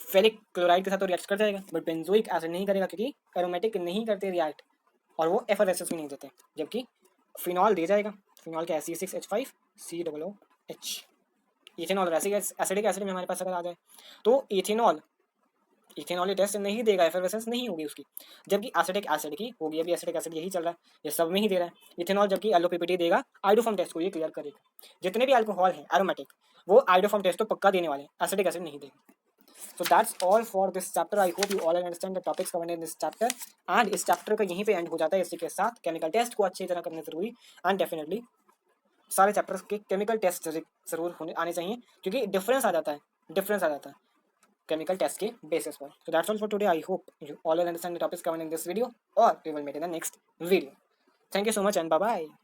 फेरिक क्लोराइड के साथ तो रिएक्ट कर जाएगा, बट बेंजोइक एसिड नहीं करेगा, क्योंकि एरोमेटिक नहीं करते रिएक्ट और वो एफरवेसेंस भी नहीं देते, जबकि फिनॉल दे जाएगा। फिनॉल का C6H5COOH। इथेनॉल और एसिडिक एसिड में हमारे पास अगर आ जाए तो इथेनॉल टेस्ट नहीं देगा, एफरवेसेंस नहीं होगी उसकी, जबकि एसिटिक एसिड की होगी। अभी एसिटिक एसिड यही चल रहा है, ये सब में ही दे रहा है इथेनॉल, जबकि एलोपीपीटी देगा, आइडोफॉर्म टेस्ट को ये क्लियर करेगा। जितने भी अल्कोहल है एरोमेटिक, वो आइडोफॉर्म टेस्ट तो पक्का देने वाले, एसिटिक एसिड नहीं देगा। So that's all for this chapter. I hope you all understand the topics covered in this chapter. And इस चैप्टर का यहीं पे एंड हो जाता है। इसी के साथ केमिकल टेस्ट को अच्छी तरह करना जरूरी, एंड डेफिनेटली सारे चैप्टर्स के केमिकल टेस्ट जरूर आने चाहिए, क्योंकि डिफरेंस आ जाता है केमिकल टेस्ट के बेसिस पर। So that's all for today. I hope you all understand the topics covered in this video, or we will meet in the next video. Thank you so much and bye bye.